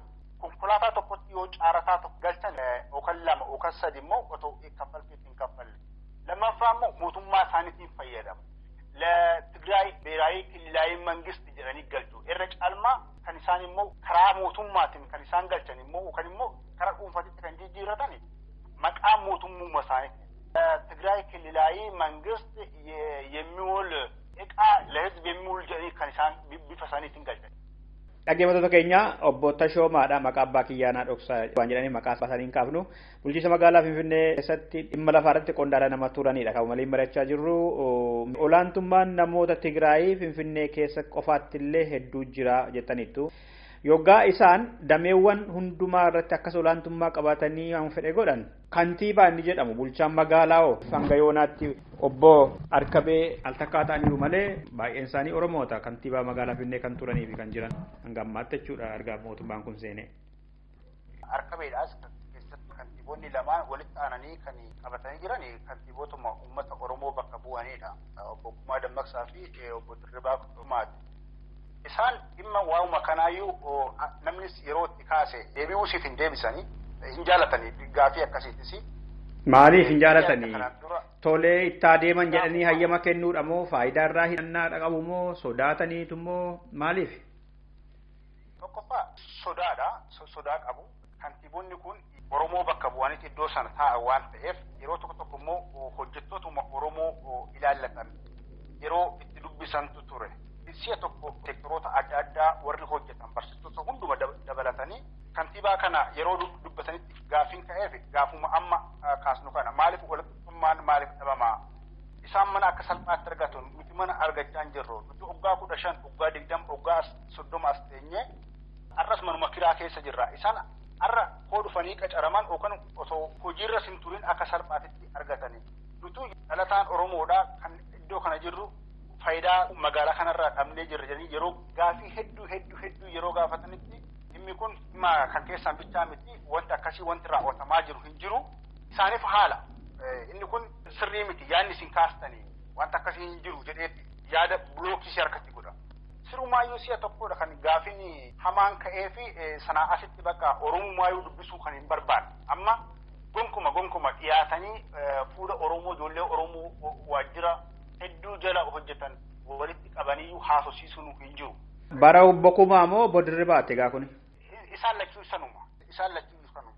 konkolaataa tokkotti yoo caarataa tokko galchan yookaan lama yookaan sadi immoo otoo kaffaltiitti hin kaffalle. Lammaffaa immoo mootummaa isaaniitiin fayyadamu. Tigraay Beeraayi Kililaayii Mangisti jedhanii galchu. Irra caalmaa kan isaan immoo karaa mootummaatiin kan isaan galchan immoo yookaan immoo karaa dhuunfaatti kan jijjiiratan maqaa mootummaa isaaniitiin. Tigraay Kililaayii Mangisti የሚውል እቃ ለህዝብ የሚውል ጀኒ ከንሳን ቢፈሳኒትን ገልጸ dhaggeeffattoota keenya obbo Tashoomaadha maqaa abbaa kiyyaanaa dhoksaa waan jedhanii maqaa isaaniin kaafnu bulchiisa magaalaa Finfinnee keessatti dhimma lafaa irratti qondaala nama turanidha kan waliin mari'achaa jirru olaantummaan namoota Tigraay Finfinnee keessa qofaatti illee hedduu jira jettaniittu yoggaa isaan dameewwan hundumaa irratti akkas olaantummaa qabatanii waan fedhe godhan kantiibaa inni jedhamu bulchaan magaalaa hanga yoonaatti obbo Arkabee Altakkaa ta'aniiru malee baay'een isaanii Oromoota kantiibaa magaalaa Finfinnee kan turanii fi kan jiran hanga ammaatti jechuudha erga mootummaan kun seenee. Arkabeedhaas keessatti kantiiboonni lamaan walitti aananii kan qabatanii jiran kantiibootuma uummata Oromoo bakka bu'anidha. Obbo Kumaa Dammaqsaa fi obbo Dirribaa Kumaati. Isaan dhimma waa'uma kanaayyuu namni yeroo itti kaase deebi'uu siif hin deebisanii hin jaalatanii gaafii akkasiitis. Maaliif hin jaalatanii? Tolee itti adeeman jedhanii hayyama kennuudha moo faayidaa irraa hidhannaa qabu moo sodaataniitu moo maaliif? Tokkoffaa sodaadha. Sodaa qabu. Kantiiboonni kun Oromoo bakka bu'aniiti iddoo sana taa'an waan ta'eef yeroo tokko tokko immoo hojjettootuma Oromoo ilaallatan yeroo itti dubbisantu ture. Si'a tokko sektoroota adda addaa warri hojjetan barsiistota hunduma dabalatanii kantiibaa kana yeroo dubbatanitti gaafiin ka'eef gaafuma amma kaasnu kana maaliif walqixxummaan maaliif dhabamaa isaan mana akka salphaatti argatu nuti mana argachaa hin jirru nuti waggaa 15 waggaa 20 waggaa 30 as teenye arras manuma kiraa keessa jirra isaan arra koo dhufanii qacaraman yookaan osoo hojiirra hin turin akka salphaatti argatanii nuti dhalataan Oromoodha kan iddoo kana jirru faayidaa magaalaa kanarraa dhabnee jirra jedhanii yeroo gaafii hedduu yeroo gaafatanitti dhimmi kun dhimma kan keessaan bichaa miti wanti akkasii wanti raawwatamaa jiru hin jiru isaaniif haala inni kun sirrii miti yaadni isin kaastanii wanta akkasii hin jiru jedheetti yaada bulookii harkatti godha. Sirumaayyuu si'a tokkodha kan gaafiin hamaan ka'ee fi sanaa asitti bakka Oromumaayyuu dubbisuu kan hin barbaanne amma gonkuma dhiyaatanii fuula Oromoo ijoollee Oromoo waajjira hedduu jala hojjetan walitti qabaniyyuu haasofsiisuun hin jiru. Bara obbo Kumaa moo obbo Dirribaati egaa kuni? Isaan lachuu sanuma.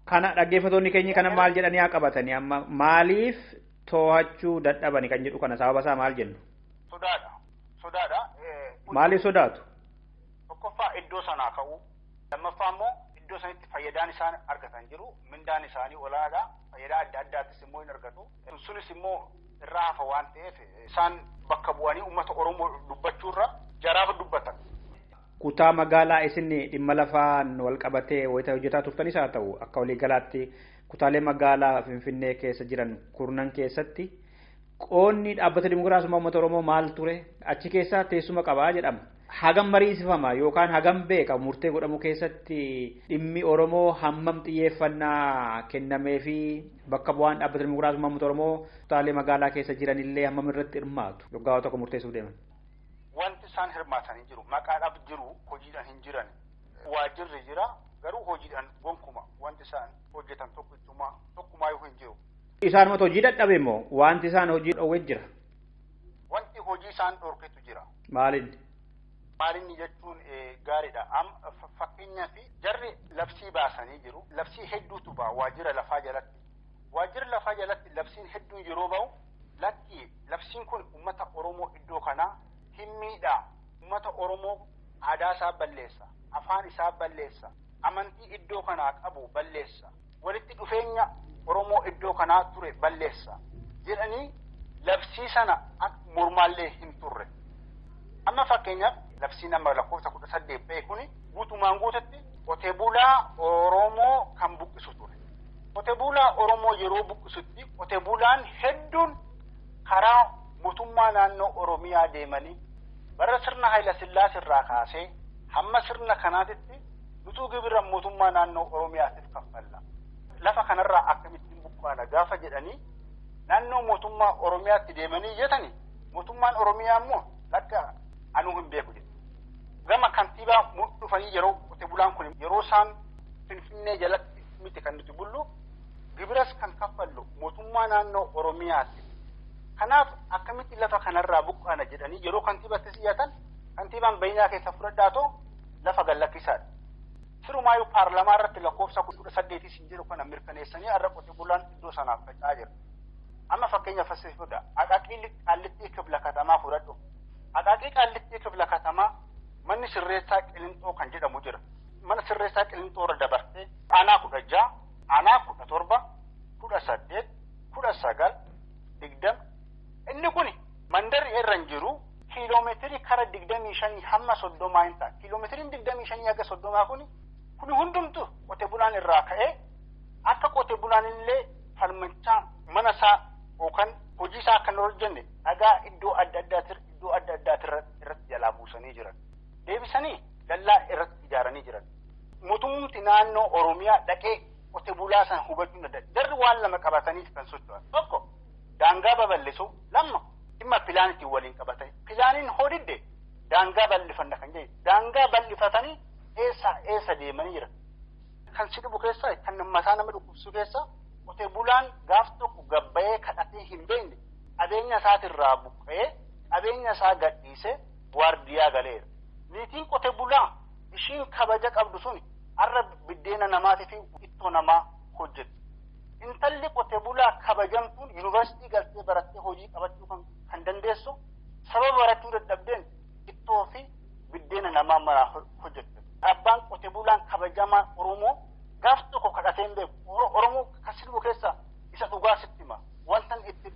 Kana dhaggeeffattoonni keenya kana maal jedhanii haa qabatanii amma maaliif to'achuu dadhabani kan jedhu kana sababa isaa maal jennu? sodaadha. Maaliif sodaatu? Tokkoffaa iddoo sanaa ka'uu. Lammaffaa immoo iddoo sanitti fayyadaan isaan argatan jiru. Mindaan isaanii olaanaa fayyadaa adda addaattis immoo hin argatu. Sunis immoo irraa hafa waan ta'eef isaan bakka bu'anii uummata Oromoo dubbachuurra jaraaf dubbatan. Kutaa magaalaa isin dhimma lafaan wal qabatee wayita hojjetaa turtanis haa ta'u akka waliigalaatti kutaalee magaalaa Finfinnee keessa jiran kurnan keessatti qoonni dhaabbata dimokiraasummaa uummata Oromoo maal ture achi keessaa teessuma qabaa jedhama. Hagam mariisifama yookaan hagam beeka murtee godhamu keessatti dhimmi Oromoo hammam xiyyeeffannaa kennamee fi bakka bu'aan dhaabbata dimokiraasummaa uummata Oromoo kutaalee magaalaa keessa jiranillee hammam irratti hirmaatu yoggaa tokko murteessuuf deeman. Wanti isaan hirmaatanii jiru maqaadhaaf jiru hojiidhaan hin jiran waajirri jira garuu hojiidhaan gonkuma wanti isaan hojjetan tokkumaa yoo hin jiru. Isaanumatu hojii dadhabe immoo wanti isaan hojii dhowwee jira. Wanti hojii isaan dhorketu jira. Maalinni jechuun gaariidha. Fakkeenyaaf jarri labsii baasanii jiru. Labsii hedduutu ba'a waajjira lafaa jalatti. Waajjira lafaa jalatti labsiin hedduun yeroo ba'u lakki labsiin kun uummata Oromoo iddoo kanaa hin miidhaa. Uummata Oromoo aadaa isaa balleessa. Afaan isaa balleessa. Amantii iddoo kanaa qabu balleessa. Walitti dhufeenya Oromoo iddoo kanaa ture balleessa. Jedhanii labsii sana mormaallee hin turre. Amma fakkeenyaaf labsii nama lakkoofsa 18 ba'e kuni guutumaan guututti qotee bulaa Oromoo kan buqqisu ture. Qotee bulaa Oromoo yeroo buqqisutti qotee bulaan hedduun karaa mootummaa naannoo Oromiyaa deemanii bara sirna Hayila Sillaasee irraa kaasee hamma sirna kanaatitti nutuu gibira mootummaa naannoo Oromiyaatiif kaffalla. Lafa kanarraa akkamittiin buqqaana gaafa jedhanii naannoo mootummaa Oromiyaatti deemanii iyyatanii mootummaan Oromiyaa immoo lakka anuu hin beeku jedhu. Gama kantiibaa dhufanii yeroo qotee bulaan kun yeroo isaan Finfinnee jalatti miti kan nuti bullu gibiras kan kaffallu mootummaa naannoo Oromiyaatti. Kanaaf akkamitti lafa kanarraa buqqaana jedhanii yeroo kantiibatti siyyatan kantiibaan bayinaa keessa fudhadhaatoo lafa gallakkisaadha. Firumaayyuu paarlamaa irratti lakkoofsa 18 siin jedhu kana mirkaneessanii har'a qotee bulaan iddoo sanaaf faca'aa jira. Amma fakkeenya fassifudha. Aqaaqii Qaallittii Kibla Katamaa fudhadhu. Aqaaqii Qaallittii Kibla Katamaa manni sirreessaa Qilinxoo kan jedhamu jira. Mana sirreessaa Qilinxoo irra dabartee aanaa 16, aanaa 17, 18, 19, 20. Inni kun mandarri irra hin jiru kiiloomeetirii kara 25 hamma 30 hin ta'a. Kiiloomeetiriin 25 haga 30 kun hundumtu qotee bulaan irraa ka'ee akka qotee bulaan illee falmachaa mana isaa yookaan hojii isaa akka hin hojjenne dhagaa iddoo adda addaati irratti jalaa buusanii jiran. Deebisanii dallaa irratti ijaaranii jiran. Mootummaan naannoo Oromiyaa dhaqee qotee bulaa sana hubachuu hin danda'e. Jarri waan lama qabatanii kan socho'an. Tokko daangaa babal'isu, lama dhimma pilaanitiin waliin qabatan. Pilaaniin hodidde daangaa bal'ifanna kan jedhu. Daangaa bal'ifatanii eessa deemanii jiran. Kan si dhibu keessaa kan mataa nama dhukkubsu keessaa qotee bulaan gaaf tokko gabbayee kadhatee hin beekne qabeenya isaatirraa buqqa'ee qabeenya isaa gadhiisee waardiyaa galeera. Niitiin qotee bulaa ishiin kabaja qabdu suni har'a biddeena namaatii fi ittoo namaa hojjetti. Intalli qotee bulaa kabajamtuun yuunivarsiitii galtee barattee hojii qabachuu kan dandeessu sababa barachuu dadhabdeen ittoo fi biddeena namaa maraa hojjette. Abbaan qotee bulaan kabajamaa Oromoo gaaf tokko kadhatee hin beeku. Oromoo kasiluu keessa isa dhugaa sitti hima. Wanta itti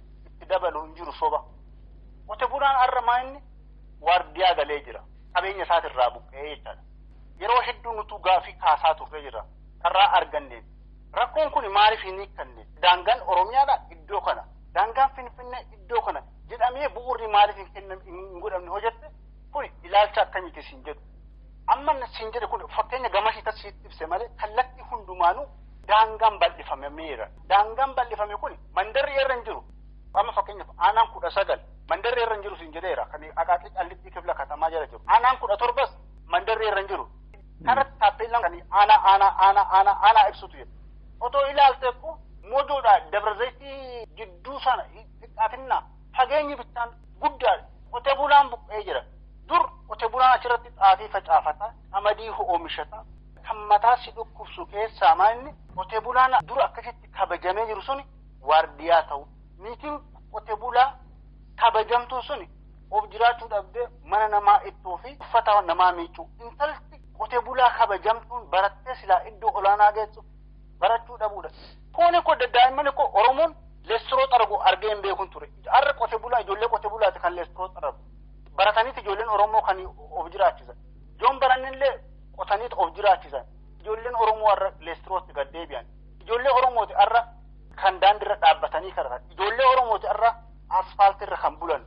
dabalu hin jiru soba. Qotee bulaan har'a maayinni waardiyaa galee jira. Qabeenya isaatirraa buqqa'ee jechaadha. Yeroo hedduu nutu gaafii kaasaa turre jira. Karraa arganneen. Rakkoon kun maaliif hin hiikkanne? Daangaan Oromiyaadha iddoo kana. Daangaan Finfinnee iddoo kana jedhamee bu'uurri maaliif hin godhamne hojjette? Kun ilaalcha akkamiiti siin jedhu. Amma siin jedhu kun fakkeenya gamasii tasiitti ibse malee kallattii hundumaanuu daangaan bal'ifameera. Daangaan bal'ifame kun mandarri irra hin jiru. Amma fakkeenyaaf aanaan 19 mandarri irra hin jiru siin jedheera. Kan Aqaaqii Qaallittii Kibla Katamaa jala jiru. Aanaan 17 mandarri irra hin jiru. Kanatti taappeellaan kan aanaa ibsutu jedhu. Otoo ilaalte ko mojoodha Dabra Zayitii jidduu sana xiqqaatinna fageenyi bittaan guddaa qotee bulaan buqqee jira. Dur qotee bulaan achirratti xaafii facaafata, qamadii oomishata. Kan mataa si dhukkubsu keessaa maalni qotee bulaan dur akkasitti kabajamee jiru suni waardiyaa ta'u. Niitiin qotee bulaa kabajamtuu suni of jiraachuu dhabdee mana namaa ittoo fi uffata namaa miicuu. Intalti qotee bulaa kabajamtuun barattee silaa iddoo olaanaa geessu barachuu dhabuudha. Kooni ko daa'imman ko Oromoon leestiroo xaragu argee hin beekun ture. Har'a qotee bulaa ijoollee qotee bulaati kan leestiroo xaragu. Barataniiti ijoolleen Oromoo kan of jiraachisan. Joon barannillee qotaniiti of jiraachisan. Ijoolleen Oromoo har'a leestirootti gad deebi'an. Ijoollee Oromooti har'a kan daandiirra dhaabbatanii karatan. Ijoollee Oromooti har'a asfaaltiirra kan bulan.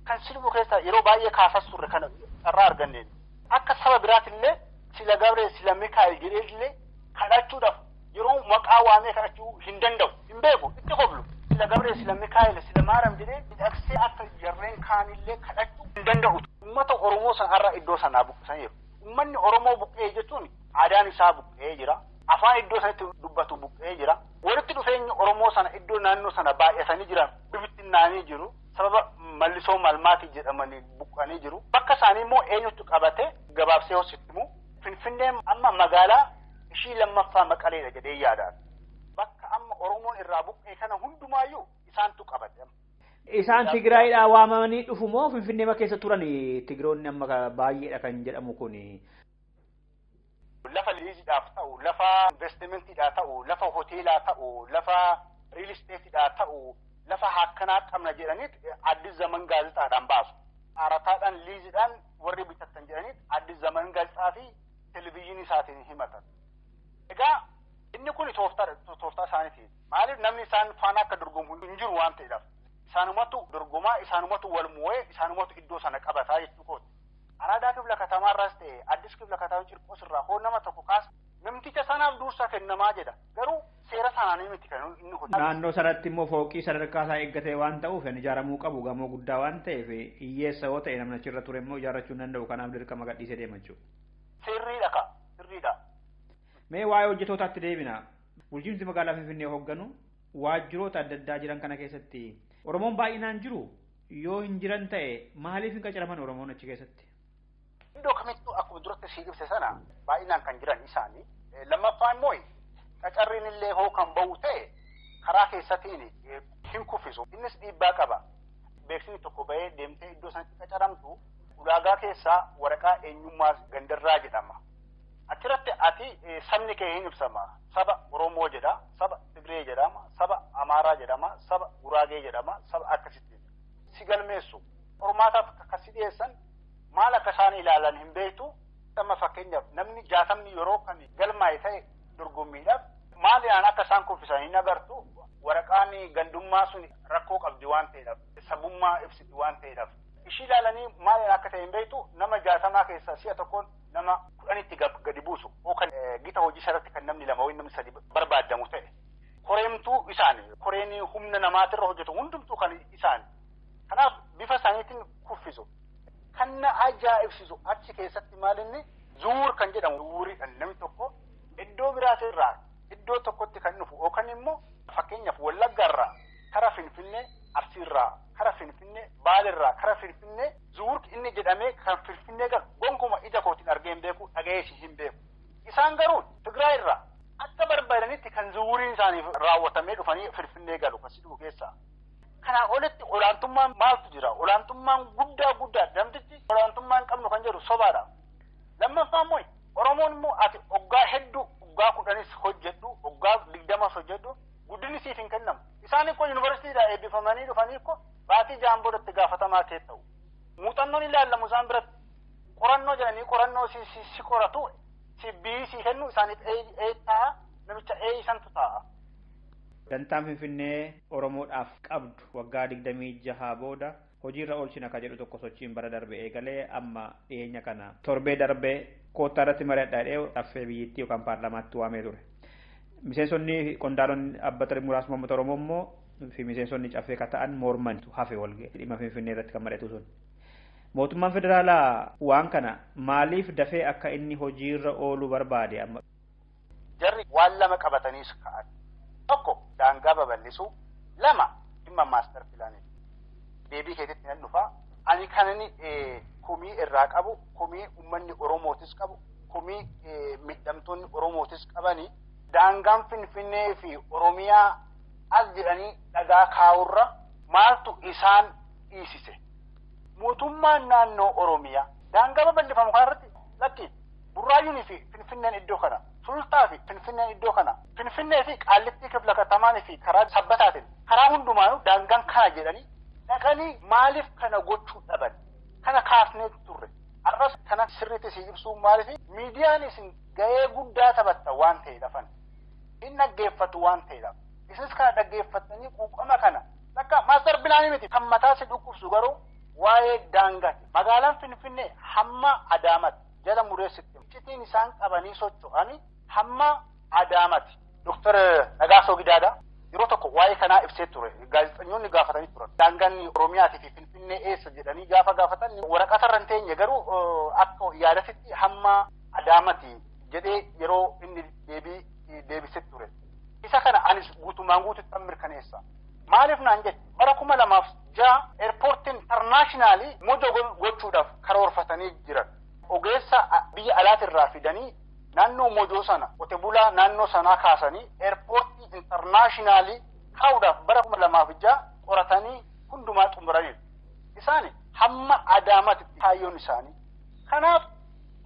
Kan silbu keessaa yeroo baay'ee kaasas turre kan irraa arganneen. Akka saba biraatillee sila Gabreel sila Mikaa'el jedheellee kadhachuudhaaf yeroo maqaa waamee kadhachuu hin danda'u. Hin beeku itti qoblu. Sila Gabreel sila Mikaa'el sila Maaram jedhee midhagsee akka jarreen kaanillee kadhachuu hin danda'u. Uummata Oromoo san har'a iddoo sanaa buqqisaniiru. Uummanni Oromoo buqqee jechuun aadaan isaa buqqee jira. Afaan iddoo sanatti dubbatu buqqee jira. Walitti dhufeenyi Oromoo sana iddoo naannoo sana baay'atanii jiran bibittinnaanii jiru. Sababa mallisoo malmaatii jedhamanii buqqanii jiru. Bakka isaanii immoo eenyutu qabate gabaabsee hojjetimu. Finfinneen amma magaalaa ishii lammaffaa Maqaleedha jedhee yaadaan. Bakka amma Oromoon irraa buqqee kana hundumaayyuu isaantu qabate. Isaan Tigraayidhaa waamamanii dhufu moo Finfinnee keessa turan Tigiroonni amma baay'eedha kan jedhamu kun. Lafa liiziidhaaf ta'u, lafa investimentiidhaa ta'u, lafa hoteelaa ta'u, lafa riil isteetiidhaa ta'u, lafa hakkanaa qabna jedhaniit Addis Zaman gaazexaadhaan baasu. Arataadhaan liiziidhaan warri bitattan jedhaniit Addis Zaman gaazexaa fi televizyiinii isaatiin himatan. Egaa inni kun tooftaa isaaniiti. Maaliif namni isaan faana akka dorgomu hin jiru waan ta'eedhaaf. Isaanumatu dorgomaa, isaanumatu wal moo'ee, isaanumatu iddoo sana qabataa jechuudha. Araadaa kibla katamaarraas ta'e Addis kibla katamaa Cirqos irraa hoo nama tokko kaasa namticha sanaaf dursa kennamaa jedha. Garuu seera sanaanii miti kan inni hojjetu. Naannoo sanatti immoo fooqii sadarkaa isaa eeggatee waan ta'uuf ijaaramuu qabu gamoo guddaa waan ta'eef hiyyeessa yoo ta'e namni achirra ture immoo ijaarrachuu hin danda'u kanaaf dirqama gadhiisee deema jechuudha. Sirriidha ka sirriidha. Mee waa'ee hojjetootaatti deebina. Bulchiinsi magaalaa Finfinnee hoogganu waajjiroota adda addaa jiran kana keessatti Oromoon baay'inaan jiru yoo hin jiran ta'e maaliif hin qacaraman Oromoon achi keessatti? Iddoo kamittuu akkuma duratti sii ibse sana baay'inaan kan jiran isaanii. Lammaffaan immoo qacarriin illee hoo kan ba'u ta'e karaa keessatiin hin kuffisu. Innis dhiibbaa qaba. Beeksisni tokko bahee deemtee iddoo sanatti qacaramtu ulaagaa keessaa waraqaa eenyummaa gandarraa jedhama. Achirratti ati sabni kee hin ibsama. Saba Oromoo jedha, saba Tigree jedhama, saba Amaaraa jedhama, saba Guraagee jedhama, saba akkasitti si galmeessu. Hormaataaf akkasii dhiyeessan maal akka isaan ilaalan hin beektu. Amma fakkeenyaaf namni 60 yeroo kan galmaa'e ta'e dorgommiidhaaf maaliidhaan akka isaan kuffisan hin agartu. Waraqaan gandummaa sun rakkoo qabdi waan ta'eedhaaf, sabummaa ibsiti waan ta'eedhaaf. Ishii ilaalanii maaliidhaan akka ta'e hin beektu. Nama 60 keessaa si'a tokkoon nama 10tti gadi buusu yookaan gita hojii sarratti kan namni 2 namni 3 barbaadamu ta'e. Koreemtuu isaani. Koreen humna namaatirra hojjetu hundumtuu kan isaani. Kanaaf bifa isaaniitiin kuffisu. Kan na ajaa'ibsiisu achi keessatti maalinni zuur kan jedhamu zuuriidhaan namni tokko iddoo biraatirraa iddoo tokkotti kan dhufu yookaan immoo fakkeenyaaf Wallaggaarraa kara Finfinnee Arsiirraa kara Finfinnee Baalirraa kara Finfinnee zuur inni jedhamee kan Finfinnee galu gonkumaa ija kootiin argee hin beeku dhaga'ees hin beeku. Isaan garuu Tigraayirraa akka barbaadanitti kan zuuriin isaaniif raawwatamee dhufanii Finfinnee galu kan siduu keessaa. Kanaan olitti olaantummaan maaltu jira? Olaantummaan guddaa namtichi olaantummaan qabnu kan jedhu sobaadha. Lammaffaa immoo Oromoon immoo ati waggaa hedduu waggaa 10 hojjedhu waggaa 20 hojjedhu guddinni siif hin kennamu. Isaan ikkoo yuunivarsiitiidhaa eebbifamanii dhufanii ikkoo baatii jaamboodatti gaafatamaa ta'e ta'u. Muuxannoon ilaallamu isaan biratti qorannoo jedhanii qorannoo si qoratu si biisii kennu isaaniif ta'a namicha isantu ta'a. Dantaan Finfinnee Oromoodhaaf qabdu waggaa 26 booda hojiirra oolchina akka jedhu tokko sochiin bara darbe eegalee amma dhiyeenya kana torbee darbee koottaa irratti mari'adhaadhee affee biyyattii yookaan paarlamaatti waamee ture. Miseensonni qondaalonni dhaabbatanii muraasni uummata Oromoo immoo fi miseensonni caffee kata'an morman hafe walga'e dhimma Finfinnee irratti kan mari'atu sun. Mootummaan federaalaa waan kana maaliif dafee akka inni hojiirra oolu barbaade amma? Jarri waan lama qabataniis ka'an. Tokko daangaa babal'isuu, 2 dhimma maaster pilaanii. Deebii keetitti nan dhufa. Ani kanani komii irraa qabu, komii uummanni Oromootis qabu, komii miidhamtoonni Oromootis qabani. Daangaan Finfinnee fi Oromiyaa as jedhanii dhagaa kaa'urra maaltu isaan dhiisise? mootummaan naannoo Oromiyaa daangaa babal'ifamu kanarratti lakki Burraayyuunii fi Finfinneen iddoo kana, Sulultaa fi Finfinneen iddoo kana, Finfinnee fi Qaallittii Kifla Katamaanii fi karaa Sabbataatiin karaa hundumaanuu daangaan kana jedhanii dhaqanii maaliif kana gochuu dhaban? Kana kaafnee turre. Arras kana sirriitti si ibsuu maaliif miidiyaan isin gahee guddaa taphatta waan ta'eedhaaf hin dhaggeeffatu waan ta'eedhaaf. Isinis kana dhaggeeffatanii quuqama kana akka maaster pilaanii miti kan mataa si dhukkubsu garuu waa'ee daangaati. Magaalaan Finfinnee hamma Adaamaatti jala mureessitti citiin isaan qabanii socho'anii hamma Adaamaatti. Doktor Nagaasoo Gidaadhaa yeroo tokko waa'ee kanaa ibsee ture. Gaazexeessitoonni gaafatanii turan. Daangaan Oromiyaatii fi Finfinnee eessa jedhanii gaafa gaafatan waraqata irra hin teenye garuu akka yaadatitti hamma Adaamaatti jedhee yeroo inni deebisee ture. Isa kana anis guutumaan guututti mirkaneessa. Maaliif naan jedhe bara 2006 eerpoortiin intarnaashinaali mojo gochuudhaaf karoorfatanii jiran. Ogeessa biyya alaatirraa fidanii naannoo mojoo sana qote bulaa naannoo sanaa kaasanii eerpoortii intarnaashinaali kaa'uudhaaf bara 2006 qoratanii hundumaa xumuraniiru. Isaan hamma Adaamaatti kaayyoon isaanii. Kanaaf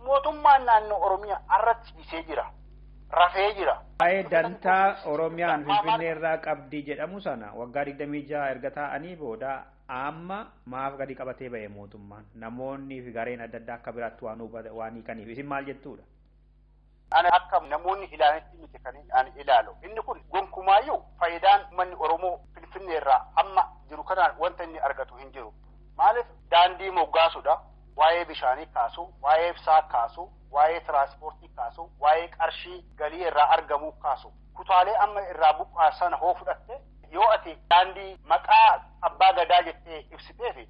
mootummaan naannoo Oromiyaa irratti dhiisee jira. Rafee jira. Waa'ee dantaa Oromiyaan Finfinnee irraa qabdi jedhamu sana waggaa 26 erga taa'anii booda amma maaf gadi qabatee ba'e mootummaan namoonni fi gareen adda addaa akka biraatti waan hiikaniif isin maal jettuudha? Ani akka namoonni ilaanitti miti kan ani ilaalu. Inni kun gonkumaayyuu faayidaan uummanni Oromoo Finfinnee irraa amma jiru kanaan wanta inni argatu hin jiru. Maaliif daandii moggaasuudha, waa'ee bishaanii kaasu, waa'ee ibsaa kaasu, waa'ee tiraanspoortii kaasu, waa'ee qarshii galii irraa argamuu kaasu. Kutaalee amma irraa buqqaa sana hoo fudhatte yoo ati daandii maqaa abbaa gadaa jettee ibsitee fi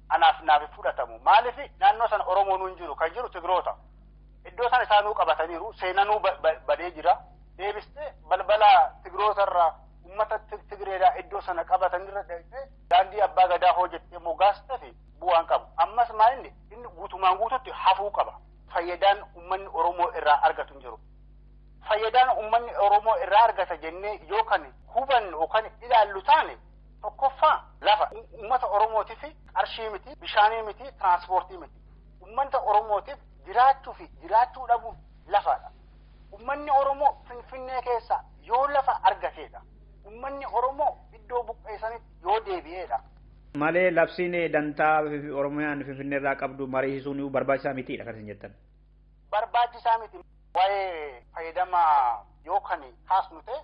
anaaf naaf fudhatamu. Maaliif naannoo sana Oromoon hin jiru kan jiru Tigiroota. Iddoo sana isaanuu qabataniiru seenanuu badee jira. Deebistee balbala Tigiroota irraa uummata Tigireedhaa iddoo sana qabatanirra dhaqxee daandii abbaa gadaa hoo jettee moggaastee fi bu'aan qabu. Ammas maalinni inni guutumaan guututti hafuu qaba. Fayyadaan uummanni Oromoo irraa argatu hin jiru. Fayyadaan uummanni Oromoo irraa argata jennee yoo kan hubannu yookaan ilaallu taane tokkoffaa lafa uummata Oromootiif qarshii miti, bishaanii miti, tiraanspoortii miti. Uummata Oromootiif jiraachuu fi jiraachuu dhabuun lafaadha. Uummanni Oromoo Finfinnee keessa yoo lafa argateedha. Uummanni Oromoo iddoo buqqeessanitti yoo deebi'eedha. Malee labsiin dantaa Oromiyaan Finfinnee irraa qabdu mariisisuun barbaachisaa mitiidha kan isin jettan. Barbaachisaa miti. Waa'ee fayyadamaa yoo kan haasnu ta'e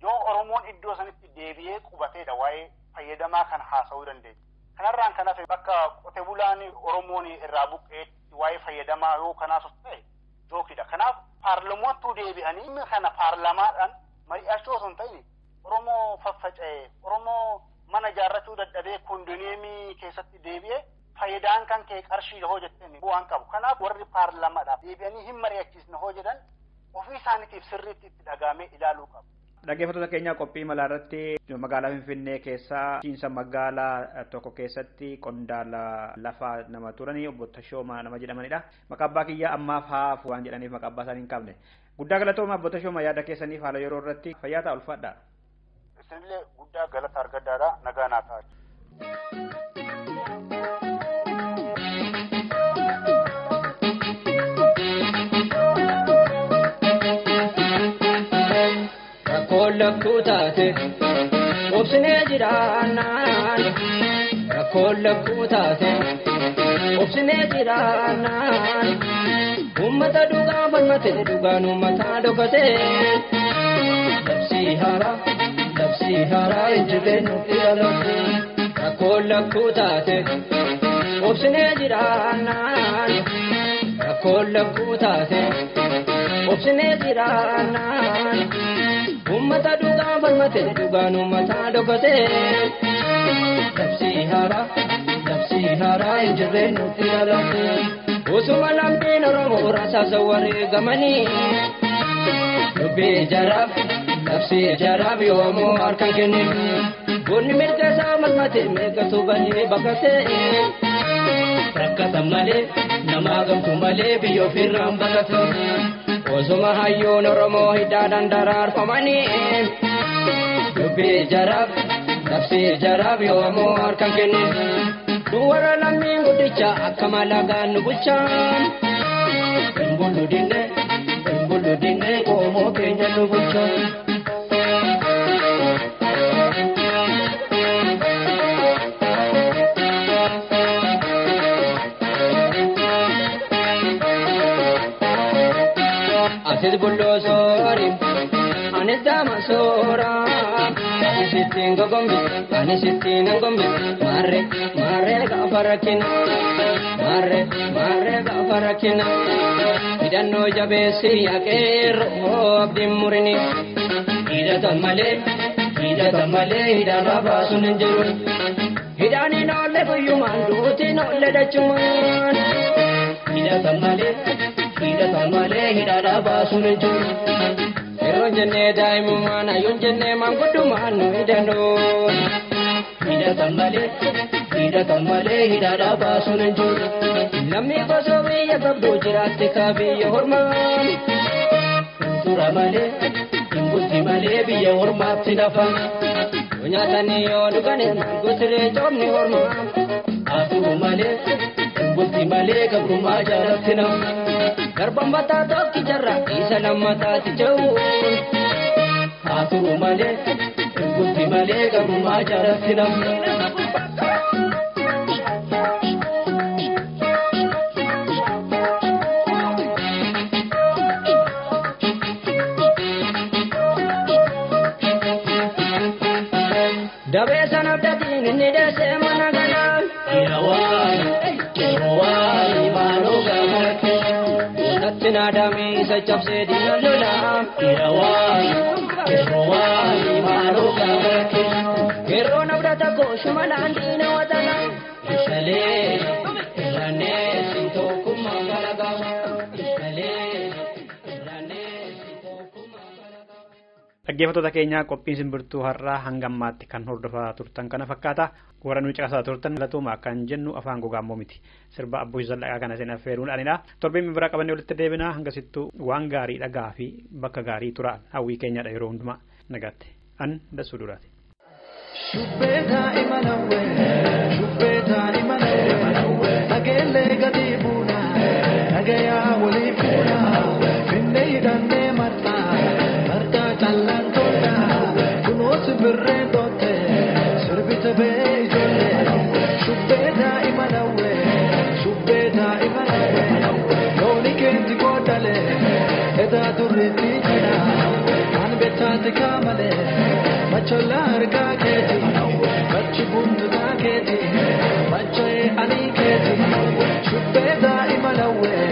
yoo Oromoon iddoo sanitti deebi'ee qubateedha waa'ee fayyadamaa kan haasa'uu dandeenya. Kanarraan kan hafe bakka qote bulaan Oromoon irraa buqqeetti waa'ee fayyadamaa yoo kanaas ta'e jookidha. Kanaaf paarlamoottuu deebi'anii kana paarlamaadhaan mari'achuu osoo hin ta'in Oromoo faffaca'ee Oromoo mana ijaarrachuu dadhabee kondoneemii keessatti deebi'ee fayyadaan kan kee qarshiidha hoo jetteen bu'aan qabu. Kanaaf warri paarlamaadhaaf deebi'anii hin mari'achiisne hoo jedhan ofii isaaniitiif sirriitti itti dhagaamee ilaaluu qabu. Dhaggeeffattoota keenya qophii malaa irratti magaalaa Finfinnee keessaa bulchiinsa magaalaa tokko keessatti qondaala lafaa nama turanii obbo Tashooma nama jedhamanidha. Maqaa abbaa kiyyaa ammaaf haafu waan jedhaniif maqaa abbaa isaanii hin qabne. Guddaa galatooma obbo Tashooma yaada keessaniif haala yeroo irratti fayyaa ta'aa ulfaadha. Isinillee guddaa galata argaddaadha nagaa naa ta'a. Rakkoon taate obsinee jiraannaan rakkoon taate obsinee jiraannaan uummata dhugaa falmate dhugaan uummataa dhokatee labsii haaraa ejjitee nuti dhalate rakkoon taate obsinee jiraannaan rakkoon taate obsinee jiraannaan. Ummata dhugaa falmate dhugaan uummataa dhokatee labsii haaraa hin jirre nuti dhalate usuma lammiin Oromoo rasaasa wareegamanii dubbii jaraaf labsii jaraaf yoomoo harkaan kenninu bunni mirga isaa falmate mirga banii bakkatee rakkatan malee namaa gamtu malee biyya ofirraan baqatu. Osuma hayyoon Oromoo hidhaadhaan daraarfamanii dubbii jaraaf labsii jaraaf yoomoo harkaan kenninu Nuwara lammiin guddicha akka malagaan nu bulchaan. Bullu dinne qoomoo keenya nu bulchaan. Asis bulloo soori, anis daama soora. Anis ittiin gogombi, anis ittiin gogombi. Maarree gaafa rakkina, maarree gaafa rakkina. Hidhannoo jabeessi yaqeerroo abdiin murini. Hidhatan malee hidharraa baasuun hin jiru. Hidhaaniin oolle guyyumaan duutiin oolle dachumaan. Hidhatan malee hidharraa baasuun hin jiru. Yeroo jennee daa'imummaan ayyuun jennee maanguddumaan nu hidhannoo. Hidhatan malee hidharraa baasuun hin jiru. Lammii kosoo biyya qabdu jiraatti kaa biyya hormaan. Tura malee bulti malee biyya hormaatti nafa. Nyaatanii yoo dhuganii gotiree coomni hormaan. Haasuu malee bulti malee gabrummaa jaalatti nafa. Garba mataa tokki jarra isa lammataati jawuun. Haasuu malee bulti malee gabrummaa jaalatti nafa. Dabee sana abdatiin inni deesee mana galaan. Yeroo maaloo gaafate. Natti naadamee isa cabsee diina lolaa. Yeroo maaloo gaafate. Yeroo nabdata kooshuma laandiina watana. Ishalee irraanee si tokkummaa kalagaa. Dhaggeeffattoota keenyaa qophiin simbirtuu har'aa hanga ammaatti kan hordofaa turtan kana fakkaata. Warra nu caqasaa turtan latuma kan jennu afaan gogaammoo miti. Sirba Abbuush Zallaqaa kana isin affeeruudhaanidha. Torbeen biraa qabannee walitti deebinaa hangasittuu waan gaarii dhagaa fi bakka gaarii turaa hawwii keenyadha yeroo hundumaa nagaatti. An Dassuu Duraati. Shubbee daa'ima nageellee gadi buuna nagayaa walii fuuna finne hidhannee martaa callaan tolta kunuunsi birreen toote sirbita bee ijoollee shubbee daa'ima looni keenti koodale edaa durriitti jira kan beektaati kaamale macholla harkaa keeti machi buntutaa keeti macho'ee anii keeti shubbee daa'ima lawwee.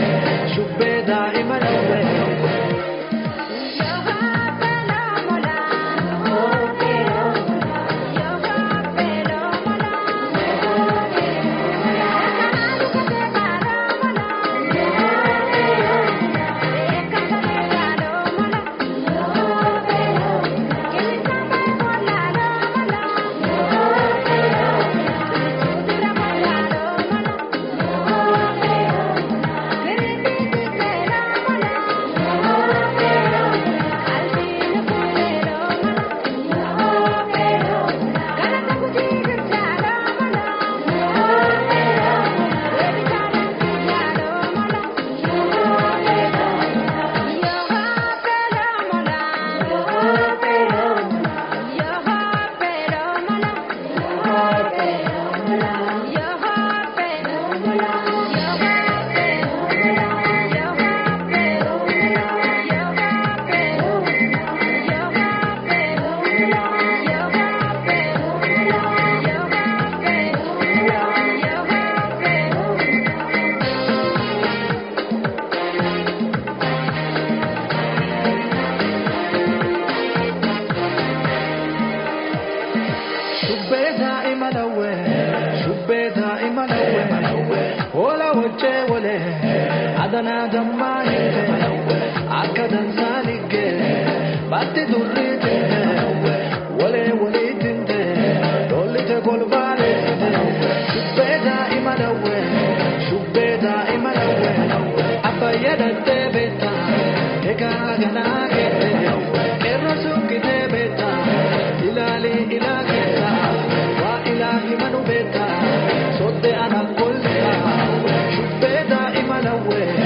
Adana damma hinte akadan salige batti durri tinte wale tinte dolite golvale shubbeda imanawe abayada tebeta ega gana kete kerrasu kite beta ilali ilaketa wa ilahi manu beta sodde malawwe